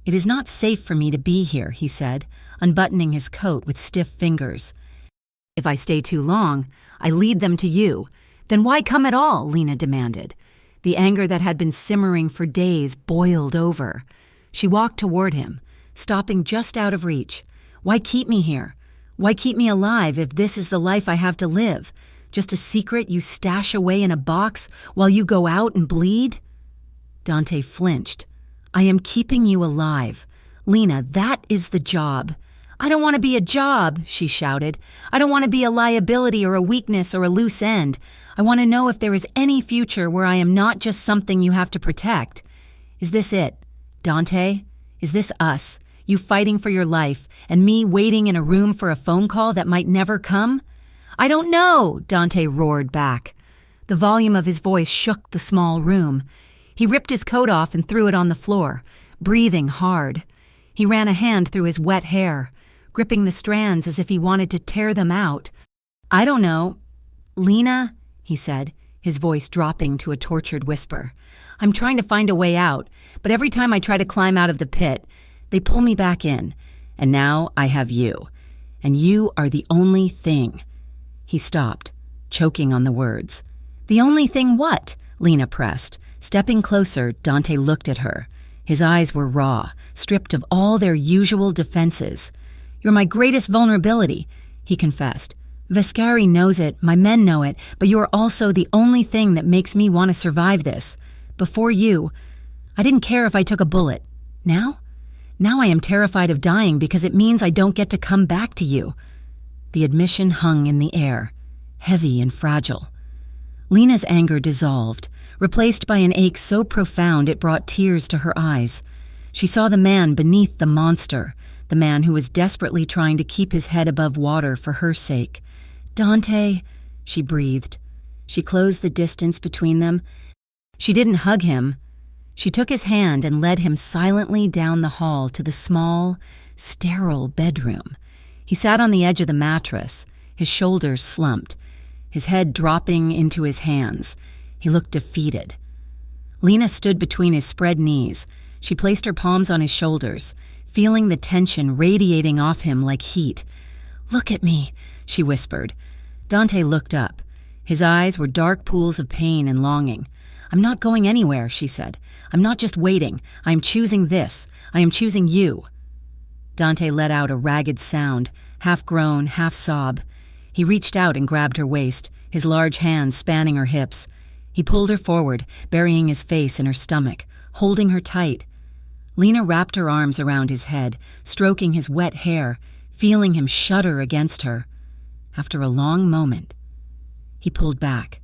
"It is not safe for me to be here," he said, unbuttoning his coat with stiff fingers. "If I stay too long, I lead them to you. Then why come at all?" Lena demanded. The anger that had been simmering for days boiled over. She walked toward him, stopping just out of reach. "Why keep me here? Why keep me alive if this is the life I have to live? Just a secret you stash away in a box while you go out and bleed?" Dante flinched. "I am keeping you alive. Lena, that is the job." "I don't want to be a job," she shouted. "I don't want to be a liability or a weakness or a loose end. I want to know if there is any future where I am not just something you have to protect. Is this it, Dante? Is this us, you fighting for your life, and me waiting in a room for a phone call that might never come?" "I don't know," Dante roared back. The volume of his voice shook the small room. He ripped his coat off and threw it on the floor, breathing hard. He ran a hand through his wet hair, gripping the strands as if he wanted to tear them out. "I don't know. Lena," he said, his voice dropping to a tortured whisper. "I'm trying to find a way out, but every time I try to climb out of the pit, they pull me back in. And now I have you. And you are the only thing." He stopped, choking on the words. "The only thing what?" Lena pressed. Stepping closer, Dante looked at her. His eyes were raw, stripped of all their usual defenses. "You're my greatest vulnerability," he confessed. "Vescari knows it, my men know it, but you are also the only thing that makes me want to survive this. Before you, I didn't care if I took a bullet. Now? Now I am terrified of dying because it means I don't get to come back to you." The admission hung in the air, heavy and fragile. Lena's anger dissolved, replaced by an ache so profound it brought tears to her eyes. She saw the man beneath the monster, the man who was desperately trying to keep his head above water for her sake. "Dante," she breathed. She closed the distance between them. She didn't hug him. She took his hand and led him silently down the hall to the small, sterile bedroom. He sat on the edge of the mattress, his shoulders slumped, his head dropping into his hands. He looked defeated. Lena stood between his spread knees. She placed her palms on his shoulders, feeling the tension radiating off him like heat. "Look at me," she whispered. Dante looked up. His eyes were dark pools of pain and longing. "I'm not going anywhere," she said. "I'm not just waiting. I am choosing this. I am choosing you." Dante let out a ragged sound, half groan, half sob. He reached out and grabbed her waist, his large hands spanning her hips. He pulled her forward, burying his face in her stomach, holding her tight. Lena wrapped her arms around his head, stroking his wet hair, feeling him shudder against her. After a long moment, he pulled back.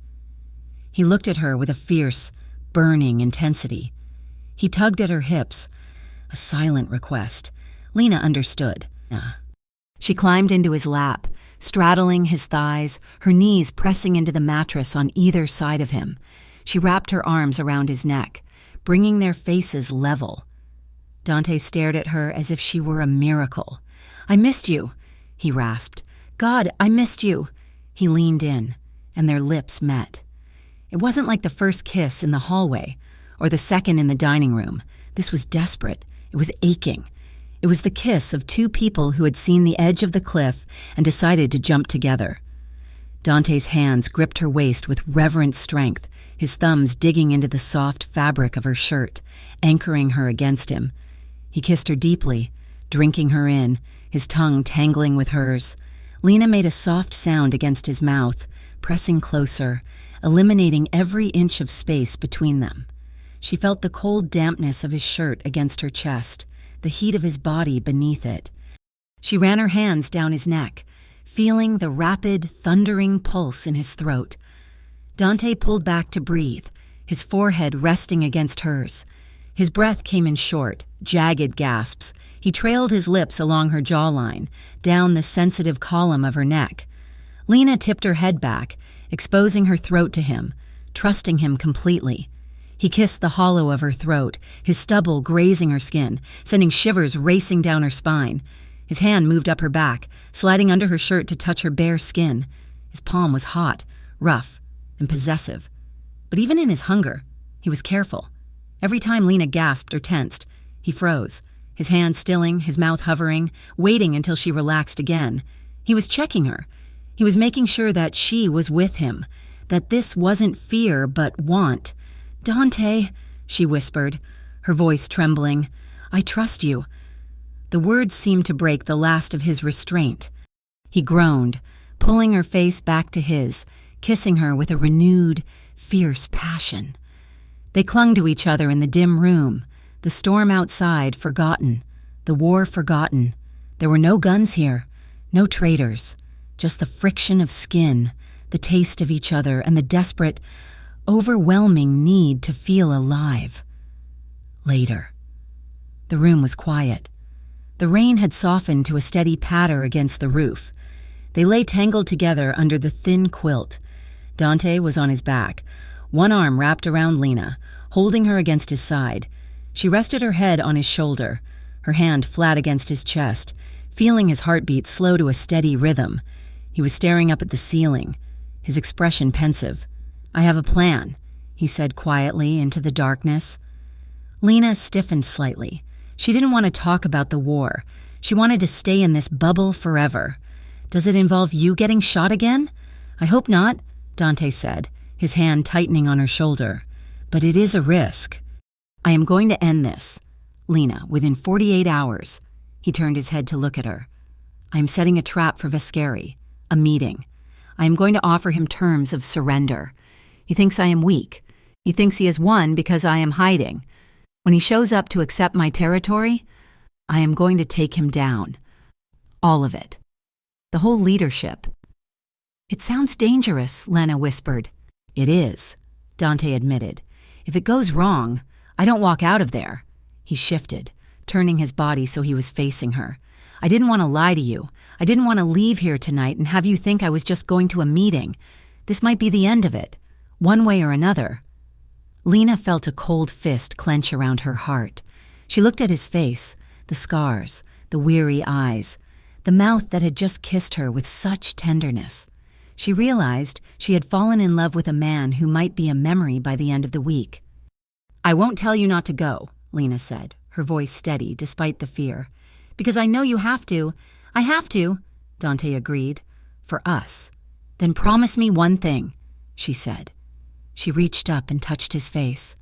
He looked at her with a fierce, burning intensity. He tugged at her hips, a silent request. Lena understood. She climbed into his lap, straddling his thighs, her knees pressing into the mattress on either side of him. She wrapped her arms around his neck, bringing their faces level. Dante stared at her as if she were a miracle. "I missed you," he rasped. "God, I missed you." He leaned in, and their lips met. It wasn't like the first kiss in the hallway, or the second in the dining room. This was desperate. It was aching. It was the kiss of two people who had seen the edge of the cliff and decided to jump together. Dante's hands gripped her waist with reverent strength, his thumbs digging into the soft fabric of her shirt, anchoring her against him. He kissed her deeply, drinking her in, his tongue tangling with hers. Lena made a soft sound against his mouth, pressing closer, eliminating every inch of space between them. She felt the cold dampness of his shirt against her chest, the heat of his body beneath it. She ran her hands down his neck, feeling the rapid, thundering pulse in his throat. Dante pulled back to breathe, his forehead resting against hers. His breath came in short, jagged gasps. He trailed his lips along her jawline, down the sensitive column of her neck. Lena tipped her head back, exposing her throat to him, trusting him completely. He kissed the hollow of her throat, his stubble grazing her skin, sending shivers racing down her spine. His hand moved up her back, sliding under her shirt to touch her bare skin. His palm was hot, rough, and possessive. But even in his hunger, he was careful. Every time Lena gasped or tensed, he froze, his hand stilling, his mouth hovering, waiting until she relaxed again. He was checking her. He was making sure that she was with him, that this wasn't fear but want. "Dante," she whispered, her voice trembling, "I trust you." The words seemed to break the last of his restraint. He groaned, pulling her face back to his, kissing her with a renewed, fierce passion. They clung to each other in the dim room, the storm outside forgotten, the war forgotten. There were no guns here, no traitors, just the friction of skin, the taste of each other, and the desperate, overwhelming need to feel alive. Later. The room was quiet. The rain had softened to a steady patter against the roof. They lay tangled together under the thin quilt. Dante was on his back, one arm wrapped around Lena, holding her against his side. She rested her head on his shoulder, her hand flat against his chest, feeling his heartbeat slow to a steady rhythm. He was staring up at the ceiling, his expression pensive. "I have a plan," he said quietly into the darkness. Lena stiffened slightly. She didn't want to talk about the war. She wanted to stay in this bubble forever. "Does it involve you getting shot again?" "I hope not," Dante said, his hand tightening on her shoulder. "But it is a risk." "I am going to end this, Lena, within 48 hours. He turned his head to look at her. "I am setting a trap for Vescari, a meeting. I am going to offer him terms of surrender. He thinks I am weak. He thinks he has won because I am hiding. When he shows up to accept my territory, I am going to take him down. All of it. The whole leadership." "It sounds dangerous," Lena whispered. "It is," Dante admitted. "If it goes wrong, I don't walk out of there." He shifted, turning his body so he was facing her. "I didn't want to lie to you. I didn't want to leave here tonight and have you think I was just going to a meeting. This might be the end of it, one way or another." Lena felt a cold fist clench around her heart. She looked at his face, the scars, the weary eyes, the mouth that had just kissed her with such tenderness. She realized she had fallen in love with a man who might be a memory by the end of the week. "I won't tell you not to go," Lena said, her voice steady despite the fear. "Because I know you have to." "I have to," Dante agreed. "For us." "Then promise me one thing," she said. She reached up and touched his face.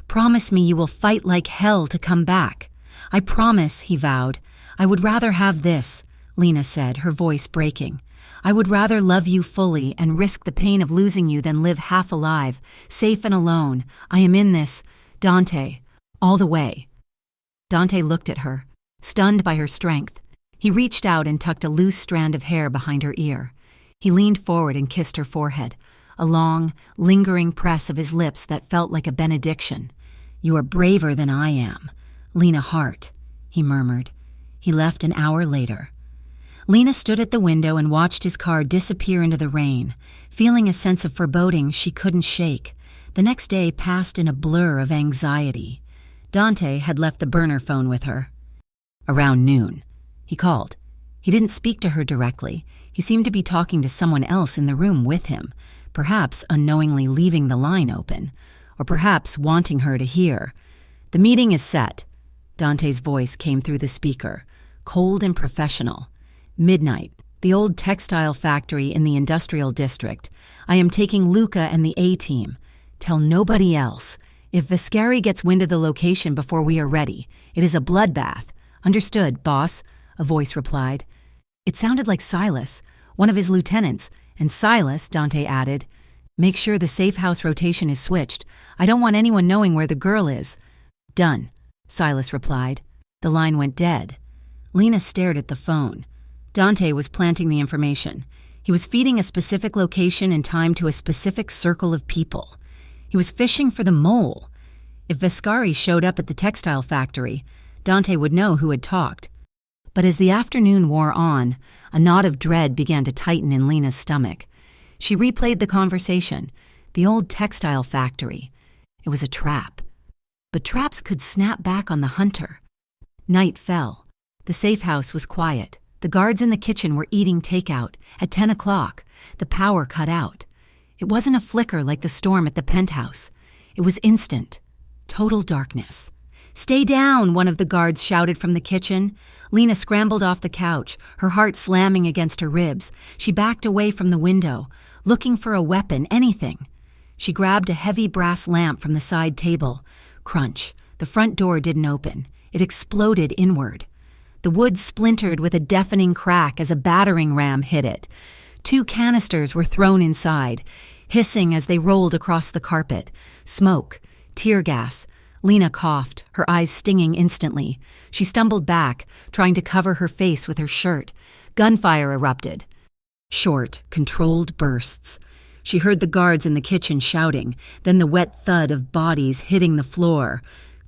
"Promise me you will fight like hell to come back." "I promise," he vowed. "I would rather have this," Lena said, her voice breaking. "I would rather love you fully and risk the pain of losing you than live half alive, safe and alone. I am in this, Dante, all the way." Dante looked at her, stunned by her strength. He reached out and tucked a loose strand of hair behind her ear. He leaned forward and kissed her forehead, a long, lingering press of his lips that felt like a benediction. "You are braver than I am, Lena Hart," he murmured. He left an hour later. Lena stood at the window and watched his car disappear into the rain, feeling a sense of foreboding she couldn't shake. The next day passed in a blur of anxiety. Dante had left the burner phone with her. Around noon, he called. He didn't speak to her directly. He seemed to be talking to someone else in the room with him, perhaps unknowingly leaving the line open, or perhaps wanting her to hear. "The meeting is set." Dante's voice came through the speaker, cold and professional. "Midnight, the old textile factory in the industrial district. I am taking Luca and the A-team. Tell nobody else. If Viscari gets wind of the location before we are ready, it is a bloodbath." "Understood, boss," a voice replied. It sounded like Silas, one of his lieutenants, and Silas, Dante added, "Make sure the safe house rotation is switched. I don't want anyone knowing where the girl is." "Done," Silas replied. The line went dead. Lena stared at the phone. Dante was planting the information. He was feeding a specific location and time to a specific circle of people. He was fishing for the mole. If Viscari showed up at the textile factory, Dante would know who had talked. But as the afternoon wore on, a knot of dread began to tighten in Lena's stomach. She replayed the conversation. The old textile factory. It was a trap. But traps could snap back on the hunter. Night fell. The safe house was quiet. The guards in the kitchen were eating takeout. At 10 o'clock, the power cut out. It wasn't a flicker like the storm at the penthouse. It was instant. Total darkness. "Stay down," one of the guards shouted from the kitchen. Lena scrambled off the couch, her heart slamming against her ribs. She backed away from the window, looking for a weapon, anything. She grabbed a heavy brass lamp from the side table. Crunch. The front door didn't open. It exploded inward. The wood splintered with a deafening crack as a battering ram hit it. 2 canisters were thrown inside, hissing as they rolled across the carpet. Smoke. Tear gas. Lena coughed, her eyes stinging instantly. She stumbled back, trying to cover her face with her shirt. Gunfire erupted. Short, controlled bursts. She heard the guards in the kitchen shouting, then the wet thud of bodies hitting the floor.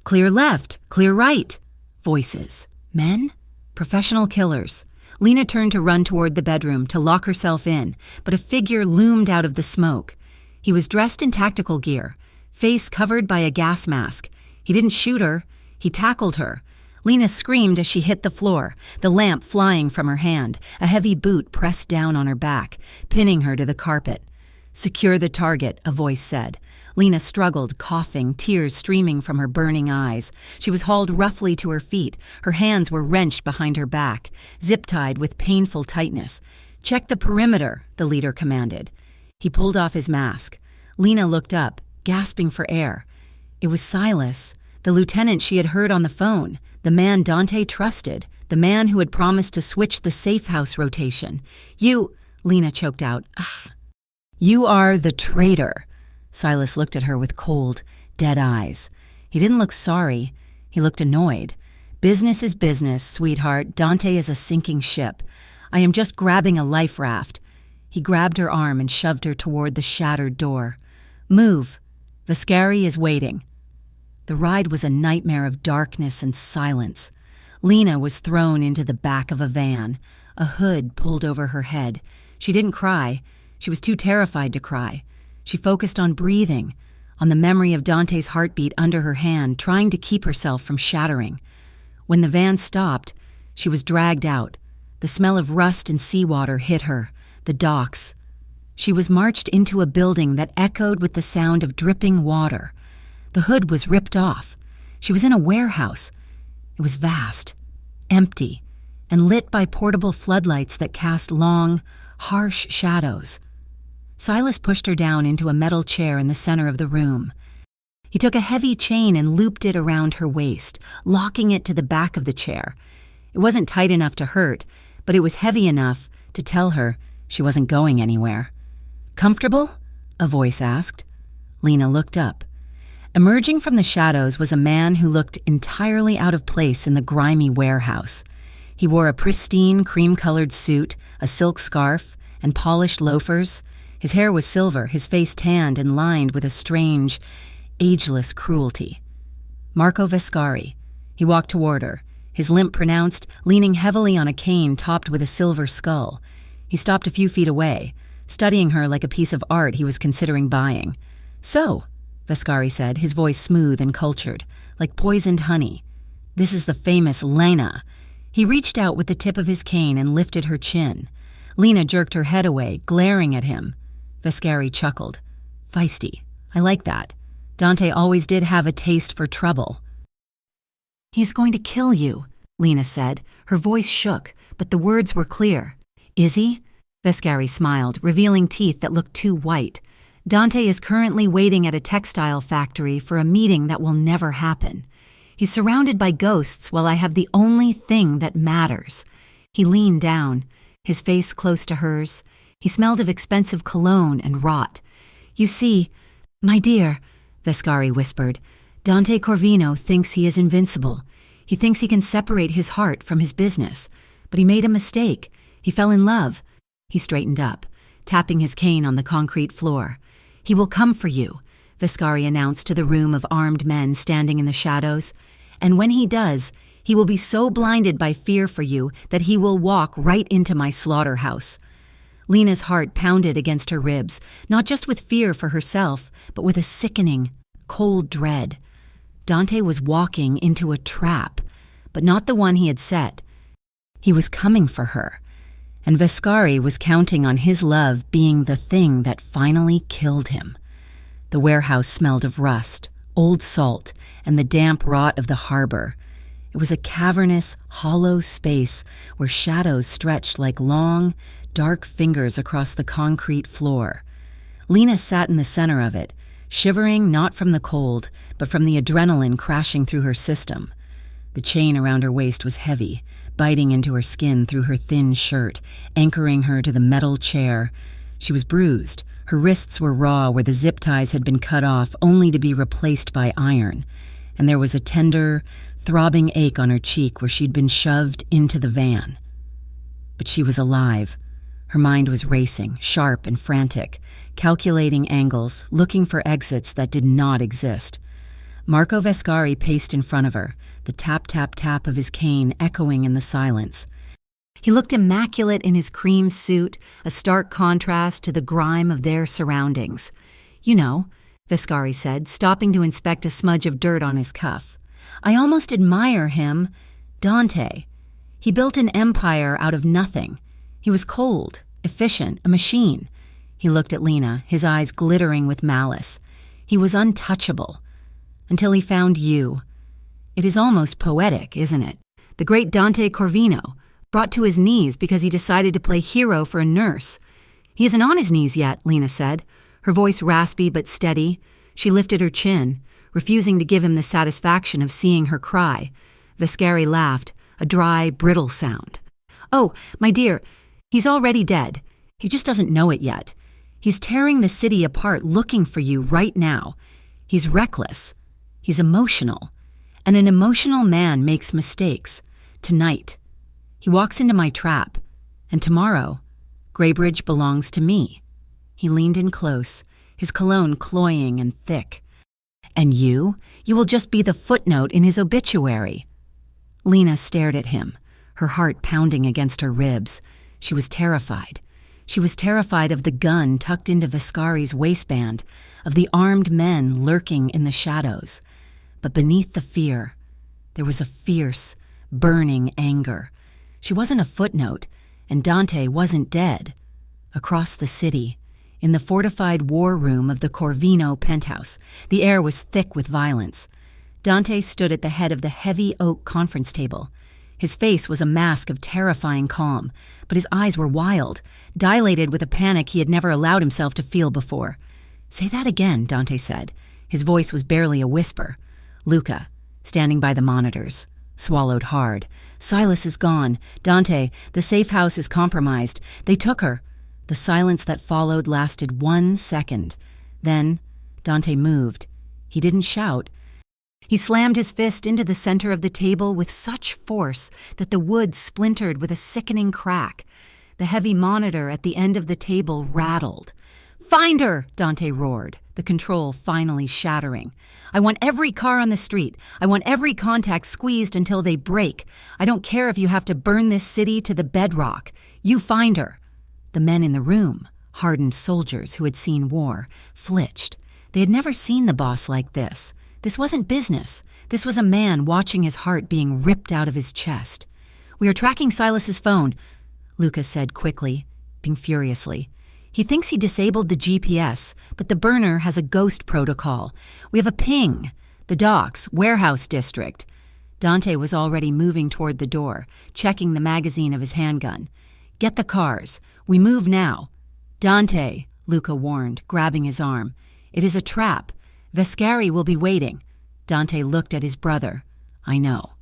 "Clear left, clear right." Voices. Men? Professional killers. Lena turned to run toward the bedroom to lock herself in, but a figure loomed out of the smoke. He was dressed in tactical gear, face covered by a gas mask. He didn't shoot her. He tackled her. Lena screamed as she hit the floor, the lamp flying from her hand, a heavy boot pressed down on her back, pinning her to the carpet. "Secure the target," a voice said. Lena struggled, coughing, tears streaming from her burning eyes. She was hauled roughly to her feet. Her hands were wrenched behind her back, zip-tied with painful tightness. "Check the perimeter," the leader commanded. He pulled off his mask. Lena looked up, gasping for air. It was Silas, the lieutenant she had heard on the phone, the man Dante trusted, the man who had promised to switch the safe house rotation. "You," Lena choked out. "Ugh. You are the traitor." Silas looked at her with cold, dead eyes. He didn't look sorry. He looked annoyed. "Business is business, sweetheart. Dante is a sinking ship. I am just grabbing a life raft." He grabbed her arm and shoved her toward the shattered door. "Move. Viscari is waiting." The ride was a nightmare of darkness and silence. Lena was thrown into the back of a van. A hood pulled over her head. She didn't cry. She was too terrified to cry. She focused on breathing, on the memory of Dante's heartbeat under her hand, trying to keep herself from shattering. When the van stopped, she was dragged out. The smell of rust and seawater hit her, the docks. She was marched into a building that echoed with the sound of dripping water. The hood was ripped off. She was in a warehouse. It was vast, empty, and lit by portable floodlights that cast long, harsh shadows. Silas pushed her down into a metal chair in the center of the room. He took a heavy chain and looped it around her waist, locking it to the back of the chair. It wasn't tight enough to hurt, but it was heavy enough to tell her she wasn't going anywhere. "Comfortable?" a voice asked. Lena looked up. Emerging from the shadows was a man who looked entirely out of place in the grimy warehouse. He wore a pristine cream-colored suit, a silk scarf, and polished loafers. His hair was silver, his face tanned and lined with a strange, ageless cruelty. Marco Vescari. He walked toward her, his limp pronounced, leaning heavily on a cane topped with a silver skull. He stopped a few feet away, studying her like a piece of art he was considering buying. "So," Vescari said, his voice smooth and cultured, like poisoned honey. "This is the famous Lena." He reached out with the tip of his cane and lifted her chin. Lena jerked her head away, glaring at him. Vescari chuckled. "Feisty. I like that. Dante always did have a taste for trouble." "He's going to kill you," Lena said. Her voice shook, but the words were clear. "Is he?" Vescari smiled, revealing teeth that looked too white. "Dante is currently waiting at a textile factory for a meeting that will never happen. He's surrounded by ghosts while I have the only thing that matters." He leaned down, his face close to hers. He smelled of expensive cologne and rot. "You see, my dear," Vescari whispered, "Dante Corvino thinks he is invincible. He thinks he can separate his heart from his business. But he made a mistake. He fell in love." He straightened up, tapping his cane on the concrete floor. "He will come for you," Vescari announced to the room of armed men standing in the shadows. "And when he does, he will be so blinded by fear for you that he will walk right into my slaughterhouse." Lena's heart pounded against her ribs, not just with fear for herself, but with a sickening, cold dread. Dante was walking into a trap, but not the one he had set. He was coming for her, and Vescari was counting on his love being the thing that finally killed him. The warehouse smelled of rust, old salt, and the damp rot of the harbor. It was a cavernous, hollow space where shadows stretched like long, dark fingers across the concrete floor. Lena sat in the center of it, shivering not from the cold, but from the adrenaline crashing through her system. The chain around her waist was heavy, biting into her skin through her thin shirt, anchoring her to the metal chair. She was bruised. Her wrists were raw where the zip ties had been cut off, only to be replaced by iron. And there was a tender, throbbing ache on her cheek where she'd been shoved into the van. But she was alive. Her mind was racing, sharp and frantic, calculating angles, looking for exits that did not exist. Marco Vescari paced in front of her, the tap-tap-tap of his cane echoing in the silence. He looked immaculate in his cream suit, a stark contrast to the grime of their surroundings. "You know," Vescari said, stopping to inspect a smudge of dirt on his cuff, "I almost admire him. Dante. He built an empire out of nothing. He was cold, efficient, a machine." He looked at Lena, his eyes glittering with malice. "He was untouchable. Until he found you. It is almost poetic, isn't it? The great Dante Corvino, brought to his knees because he decided to play hero for a nurse." "He isn't on his knees yet," Lena said, her voice raspy but steady. She lifted her chin, refusing to give him the satisfaction of seeing her cry. Vescari laughed, a dry, brittle sound. "Oh, my dear, he's already dead. He just doesn't know it yet. He's tearing the city apart looking for you right now. He's reckless. He's emotional. And an emotional man makes mistakes. Tonight. He walks into my trap. And tomorrow, Graybridge belongs to me." He leaned in close, his cologne cloying and thick. "And you will just be the footnote in his obituary." Lena stared at him, her heart pounding against her ribs. She was terrified. She was terrified of the gun tucked into Vescari's waistband, of the armed men lurking in the shadows. But beneath the fear, there was a fierce, burning anger. She wasn't a footnote, and Dante wasn't dead. Across the city, in the fortified war room of the Corvino penthouse, the air was thick with violence. Dante stood at the head of the heavy oak conference table. His face was a mask of terrifying calm, but his eyes were wild, dilated with a panic he had never allowed himself to feel before. "Say that again," Dante said. His voice was barely a whisper. Luca, standing by the monitors, swallowed hard. "Silas is gone. Dante, the safe house is compromised. They took her." The silence that followed lasted 1 second. Then, Dante moved. He didn't shout. He slammed his fist into the center of the table with such force that the wood splintered with a sickening crack. The heavy monitor at the end of the table rattled. "Find her!" Dante roared, the control finally shattering. "I want every car on the street. I want every contact squeezed until they break. I don't care if you have to burn this city to the bedrock. You find her." The men in the room, hardened soldiers who had seen war, flinched. They had never seen the boss like this. This wasn't business. This was a man watching his heart being ripped out of his chest. "We are tracking Silas's phone," Lucas said quickly, being furiously. "He thinks he disabled the GPS, but the burner has a ghost protocol. We have a ping. The docks, warehouse district." Dante was already moving toward the door, checking the magazine of his handgun. "Get the cars. We move now." "Dante," Luca warned, grabbing his arm. "It is a trap. Vescari will be waiting." Dante looked at his brother. "I know."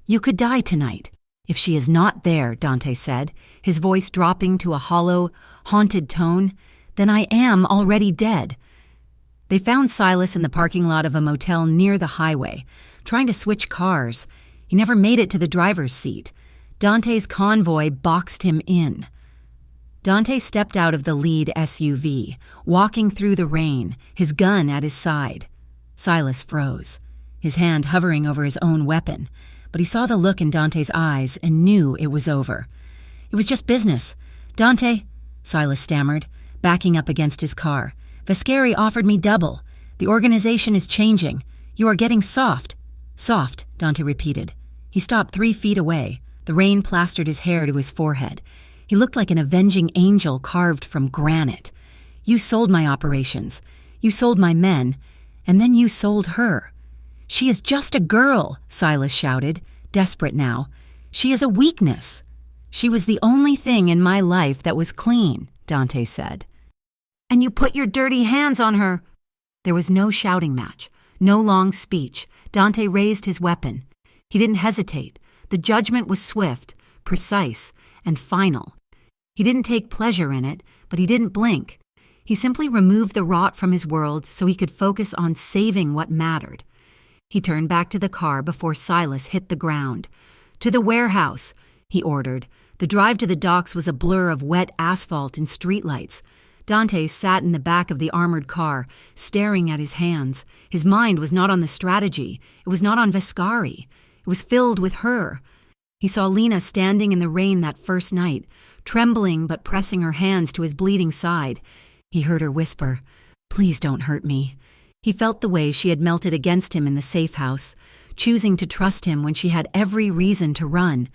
"You could die tonight. If she is not there," Dante said, his voice dropping to a hollow, haunted tone, "then I am already dead." They found Silas in the parking lot of a motel near the highway, trying to switch cars. He never made it to the driver's seat. Dante's convoy boxed him in. Dante stepped out of the lead SUV, walking through the rain, his gun at his side. Silas froze, his hand hovering over his own weapon, but he saw the look in Dante's eyes and knew it was over. "It was just business. Dante," Silas stammered, backing up against his car. "Vescari offered me double. The organization is changing. You are getting soft." "Soft," Dante repeated. He stopped 3 feet away. The rain plastered his hair to his forehead. He looked like an avenging angel carved from granite. "You sold my operations. You sold my men. And then you sold her." "She is just a girl," Silas shouted, desperate now. "She is a weakness." "She was the only thing in my life that was clean," Dante said. "And you put your dirty hands on her." There was no shouting match, no long speech. Dante raised his weapon. He didn't hesitate. The judgment was swift, precise, and final. He didn't take pleasure in it, but he didn't blink. He simply removed the rot from his world so he could focus on saving what mattered. He turned back to the car before Silas hit the ground. "To the warehouse," he ordered. The drive to the docks was a blur of wet asphalt and streetlights. Dante sat in the back of the armored car, staring at his hands. His mind was not on the strategy. It was not on Vescari. It was filled with her. He saw Lena standing in the rain that first night, trembling but pressing her hands to his bleeding side. He heard her whisper, "Please don't hurt me." He felt the way she had melted against him in the safe house, choosing to trust him when she had every reason to run.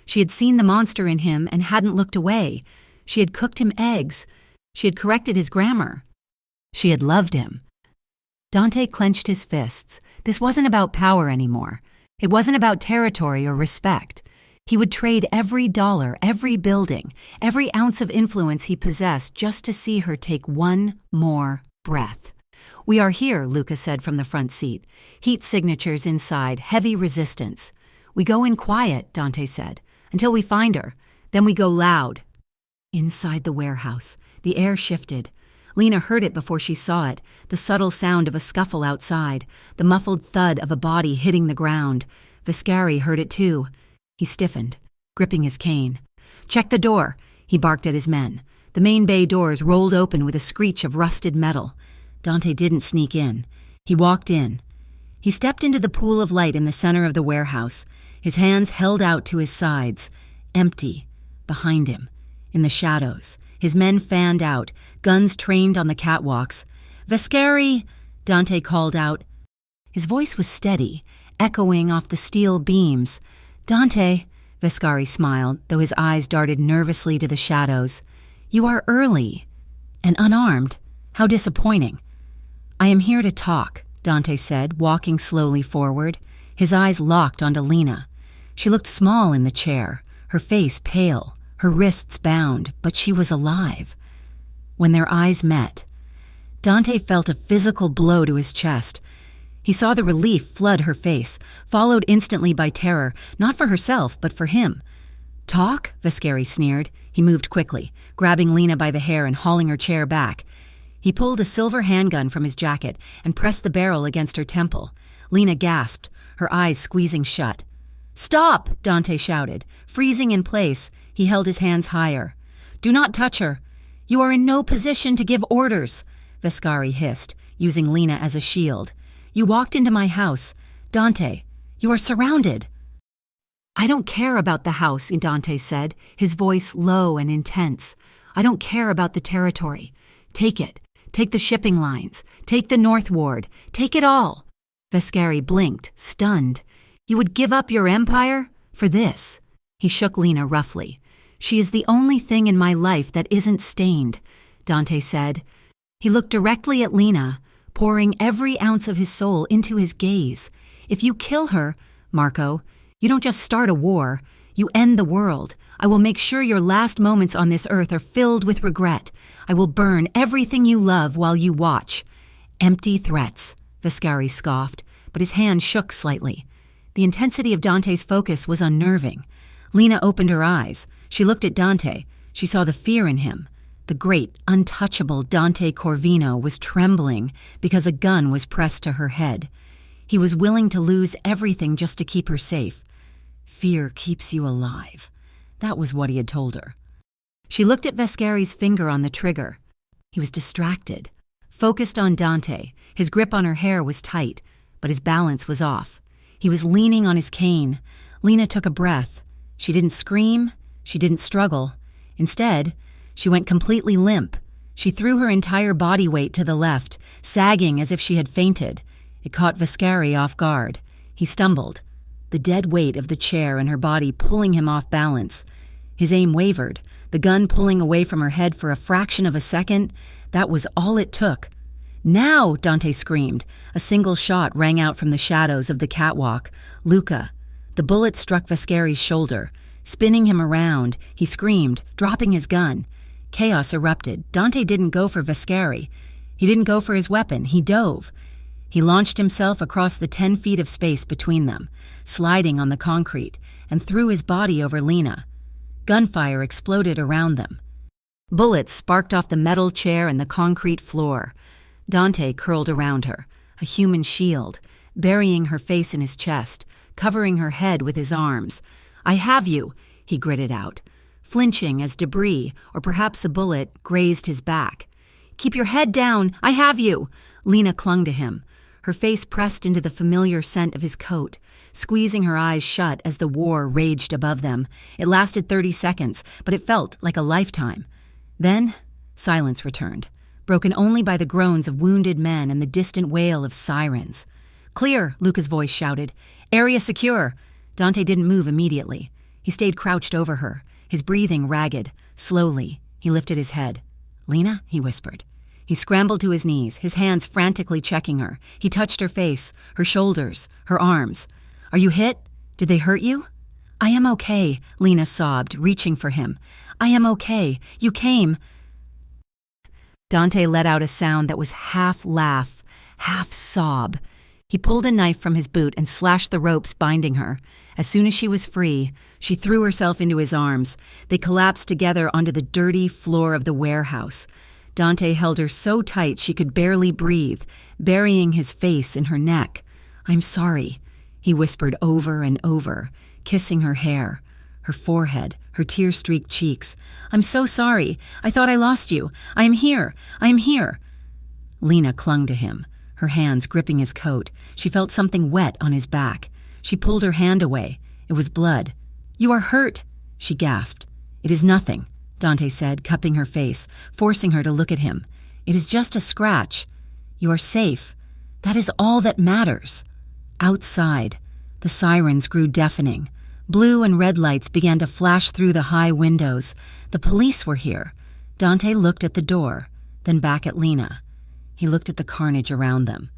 She had seen the monster in him and hadn't looked away. She had cooked him eggs. She had corrected his grammar. She had loved him. Dante clenched his fists. This wasn't about power anymore. It wasn't about territory or respect. He would trade every dollar, every building, every ounce of influence he possessed just to see her take one more breath. "We are here," Lucas said from the front seat. Heat signatures inside, heavy resistance. "We go in quiet," Dante said, "until we find her. Then we go loud." Inside the warehouse, the air shifted. Lena heard it before she saw it, the subtle sound of a scuffle outside, the muffled thud of a body hitting the ground. Vescari heard it too. He stiffened, gripping his cane. "Check the door," he barked at his men. The main bay doors rolled open with a screech of rusted metal. Dante didn't sneak in. He walked in. He stepped into the pool of light in the center of the warehouse, his hands held out to his sides, empty, behind him, in the shadows. His men fanned out, guns trained on the catwalks. "Vescari!" Dante called out. His voice was steady, echoing off the steel beams. "Dante," Vescari smiled, though his eyes darted nervously to the shadows. "You are early. And unarmed. How disappointing." "I am here to talk," Dante said, walking slowly forward. His eyes locked onto Lena. She looked small in the chair, her face pale, her wrists bound, but she was alive. When their eyes met, Dante felt a physical blow to his chest. He saw the relief flood her face, followed instantly by terror, not for herself, but for him. "Talk?" Vascari sneered. He moved quickly, grabbing Lena by the hair and hauling her chair back. He pulled a silver handgun from his jacket and pressed the barrel against her temple. Lena gasped, her eyes squeezing shut. "Stop!" Dante shouted. Freezing in place, he held his hands higher. "Do not touch her. You are in no position to give orders," Vascari hissed, using Lena as a shield. "You walked into my house. Dante, you are surrounded." "I don't care about the house," Dante said, his voice low and intense. "I don't care about the territory. Take it. Take the shipping lines. Take the North Ward. Take it all." Vascari blinked, stunned. "You would give up your empire? For this?" He shook Lena roughly. "She is the only thing in my life that isn't stained," Dante said. He looked directly at Lena, pouring every ounce of his soul into his gaze. "If you kill her, Marco, you don't just start a war, you end the world. I will make sure your last moments on this earth are filled with regret. I will burn everything you love while you watch." "Empty threats," Vascari scoffed, but his hand shook slightly. The intensity of Dante's focus was unnerving. Lena opened her eyes. She looked at Dante. She saw the fear in him. The great, untouchable Dante Corvino was trembling because a gun was pressed to her head. He was willing to lose everything just to keep her safe. "Fear keeps you alive." That was what he had told her. She looked at Vascari's finger on the trigger. He was distracted, focused on Dante. His grip on her hair was tight, but his balance was off. He was leaning on his cane. Lena took a breath. She didn't scream. She didn't struggle. Instead, she went completely limp. She threw her entire body weight to the left, sagging as if she had fainted. It caught Vascari off guard. He stumbled, the dead weight of the chair and her body pulling him off balance. His aim wavered, the gun pulling away from her head for a fraction of a second. That was all it took. "Now!" Dante screamed. A single shot rang out from the shadows of the catwalk. Luca. The bullet struck Vascari's shoulder. Spinning him around, he screamed, dropping his gun. Chaos erupted. Dante didn't go for Vascari. He didn't go for his weapon. He dove. He launched himself across the 10 feet of space between them, sliding on the concrete, and threw his body over Lena. Gunfire exploded around them. Bullets sparked off the metal chair and the concrete floor. Dante curled around her, a human shield, burying her face in his chest, covering her head with his arms. "I have you," he gritted out, flinching as debris, or perhaps a bullet, grazed his back. "Keep your head down. I have you." Lena clung to him, her face pressed into the familiar scent of his coat, squeezing her eyes shut as the war raged above them. It lasted 30 seconds, but it felt like a lifetime. Then, silence returned, broken only by the groans of wounded men and the distant wail of sirens. "Clear," Luca's voice shouted. "Area secure." Dante didn't move immediately. He stayed crouched over her, his breathing ragged. Slowly, he lifted his head. "Lena?" he whispered. He scrambled to his knees, his hands frantically checking her. He touched her face, her shoulders, her arms. "Are you hit? Did they hurt you?" "I am okay," Lena sobbed, reaching for him. "I am okay. You came." Dante let out a sound that was half laugh, half sob. He pulled a knife from his boot and slashed the ropes binding her. As soon as she was free, she threw herself into his arms. They collapsed together onto the dirty floor of the warehouse. Dante held her so tight she could barely breathe, burying his face in her neck. "I'm sorry," he whispered over and over, kissing her hair, her forehead, her tear-streaked cheeks. "I'm so sorry. I thought I lost you. I am here. I am here." Lena clung to him, her hands gripping his coat. She felt something wet on his back. She pulled her hand away. It was blood. "You are hurt," she gasped. "It is nothing," Dante said, cupping her face, forcing her to look at him. "It is just a scratch. You are safe. That is all that matters." Outside, the sirens grew deafening. Blue and red lights began to flash through the high windows. The police were here. Dante looked at the door, then back at Lena. He looked at the carnage around them.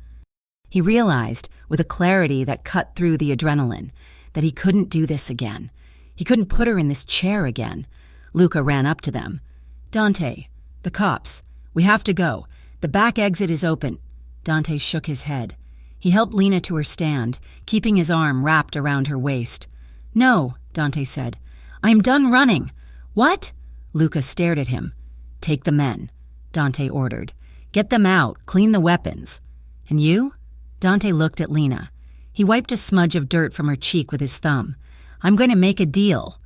He realized, with a clarity that cut through the adrenaline, that he couldn't do this again. He couldn't put her in this chair again. Luca ran up to them. "Dante, the cops. We have to go. The back exit is open." Dante shook his head. He helped Lena to her stand, keeping his arm wrapped around her waist. "No," Dante said. "I am done running." "What?" Luca stared at him. "Take the men," Dante ordered. "Get them out, clean the weapons." "And you?" Dante looked at Lena. He wiped a smudge of dirt from her cheek with his thumb. "I'm going to make a deal."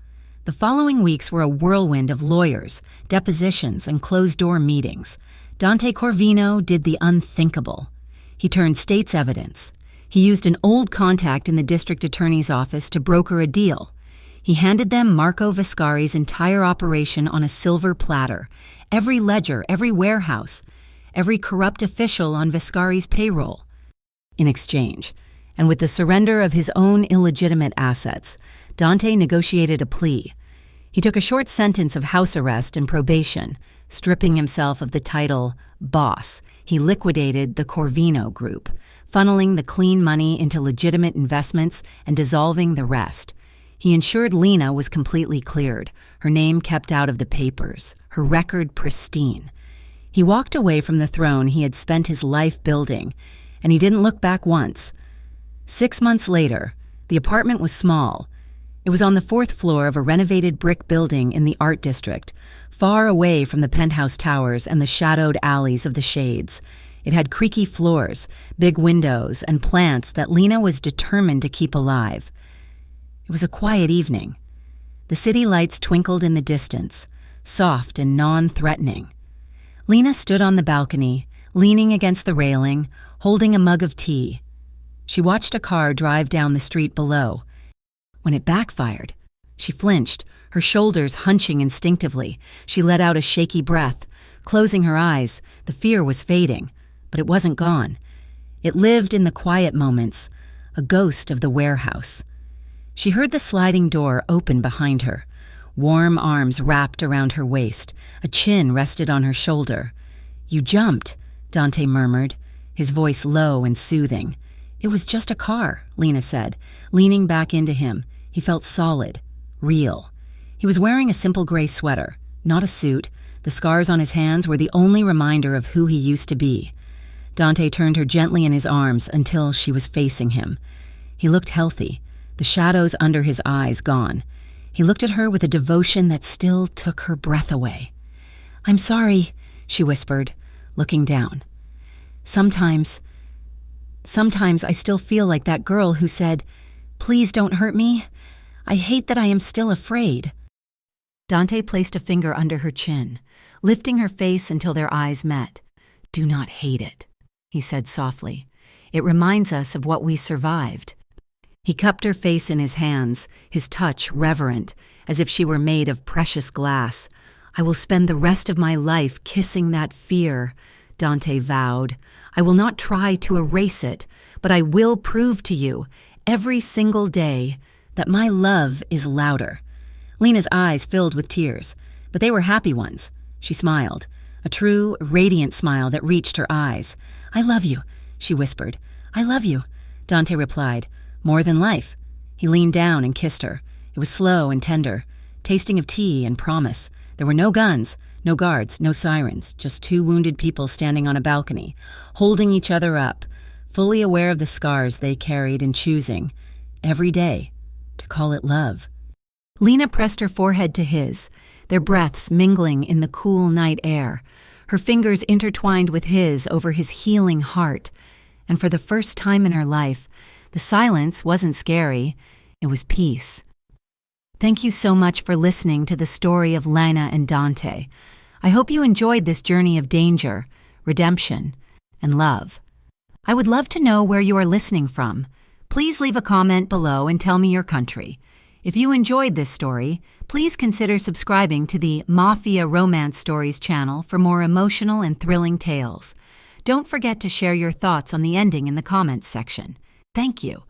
The following weeks were a whirlwind of lawyers, depositions, and closed-door meetings. Dante Corvino did the unthinkable. He turned state's evidence. He used an old contact in the district attorney's office to broker a deal. He handed them Marco Viscari's entire operation on a silver platter, every ledger, every warehouse, every corrupt official on Viscari's payroll. In exchange, and with the surrender of his own illegitimate assets, Dante negotiated a plea. He took a short sentence of house arrest and probation. Stripping himself of the title boss, he liquidated the Corvino Group, funneling the clean money into legitimate investments and dissolving the rest. He ensured Lena was completely cleared, her name kept out of the papers, her record pristine. He walked away from the throne he had spent his life building, and he didn't look back once. 6 months later, the apartment was small. It was on the 4th floor of a renovated brick building in the Art District, far away from the penthouse towers and the shadowed alleys of the shades. It had creaky floors, big windows, and plants that Lena was determined to keep alive. It was a quiet evening. The city lights twinkled in the distance, soft and non-threatening. Lena stood on the balcony, leaning against the railing, holding a mug of tea. She watched a car drive down the street below. When it backfired, she flinched, her shoulders hunching instinctively. She let out a shaky breath. Closing her eyes, the fear was fading, but it wasn't gone. It lived in the quiet moments, a ghost of the warehouse. She heard the sliding door open behind her. Warm arms wrapped around her waist. A chin rested on her shoulder. "You jumped," Dante murmured, his voice low and soothing. "It was just a car," Lena said, leaning back into him. He felt solid, real. He was wearing a simple gray sweater, not a suit. The scars on his hands were the only reminder of who he used to be. Dante turned her gently in his arms until she was facing him. He looked healthy, the shadows under his eyes gone. He looked at her with a devotion that still took her breath away. "I'm sorry," she whispered, looking down. Sometimes I still feel like that girl who said, 'Please don't hurt me. I hate that I am still afraid.'" Dante placed a finger under her chin, lifting her face until their eyes met. "Do not hate it," he said softly. "It reminds us of what we survived." He cupped her face in his hands, his touch reverent, as if she were made of precious glass. "I will spend the rest of my life kissing that fear," Dante vowed. "I will not try to erase it, but I will prove to you, every single day, that my love is louder." Lena's eyes filled with tears, but they were happy ones. She smiled, a true, radiant smile that reached her eyes. "I love you," she whispered. "I love you," Dante replied. "More than life." He leaned down and kissed her. It was slow and tender, tasting of tea and promise. There were no guns, no guards, no sirens, just 2 wounded people standing on a balcony, holding each other up, fully aware of the scars they carried and choosing, every day, to call it love. Lena pressed her forehead to his, their breaths mingling in the cool night air, her fingers intertwined with his over his healing heart. And for the first time in her life, the silence wasn't scary, it was peace. Thank you so much for listening to the story of Lena and Dante. I hope you enjoyed this journey of danger, redemption, and love. I would love to know where you are listening from. Please leave a comment below and tell me your country. If you enjoyed this story, please consider subscribing to the Mafia Romance Stories channel for more emotional and thrilling tales. Don't forget to share your thoughts on the ending in the comments section. Thank you.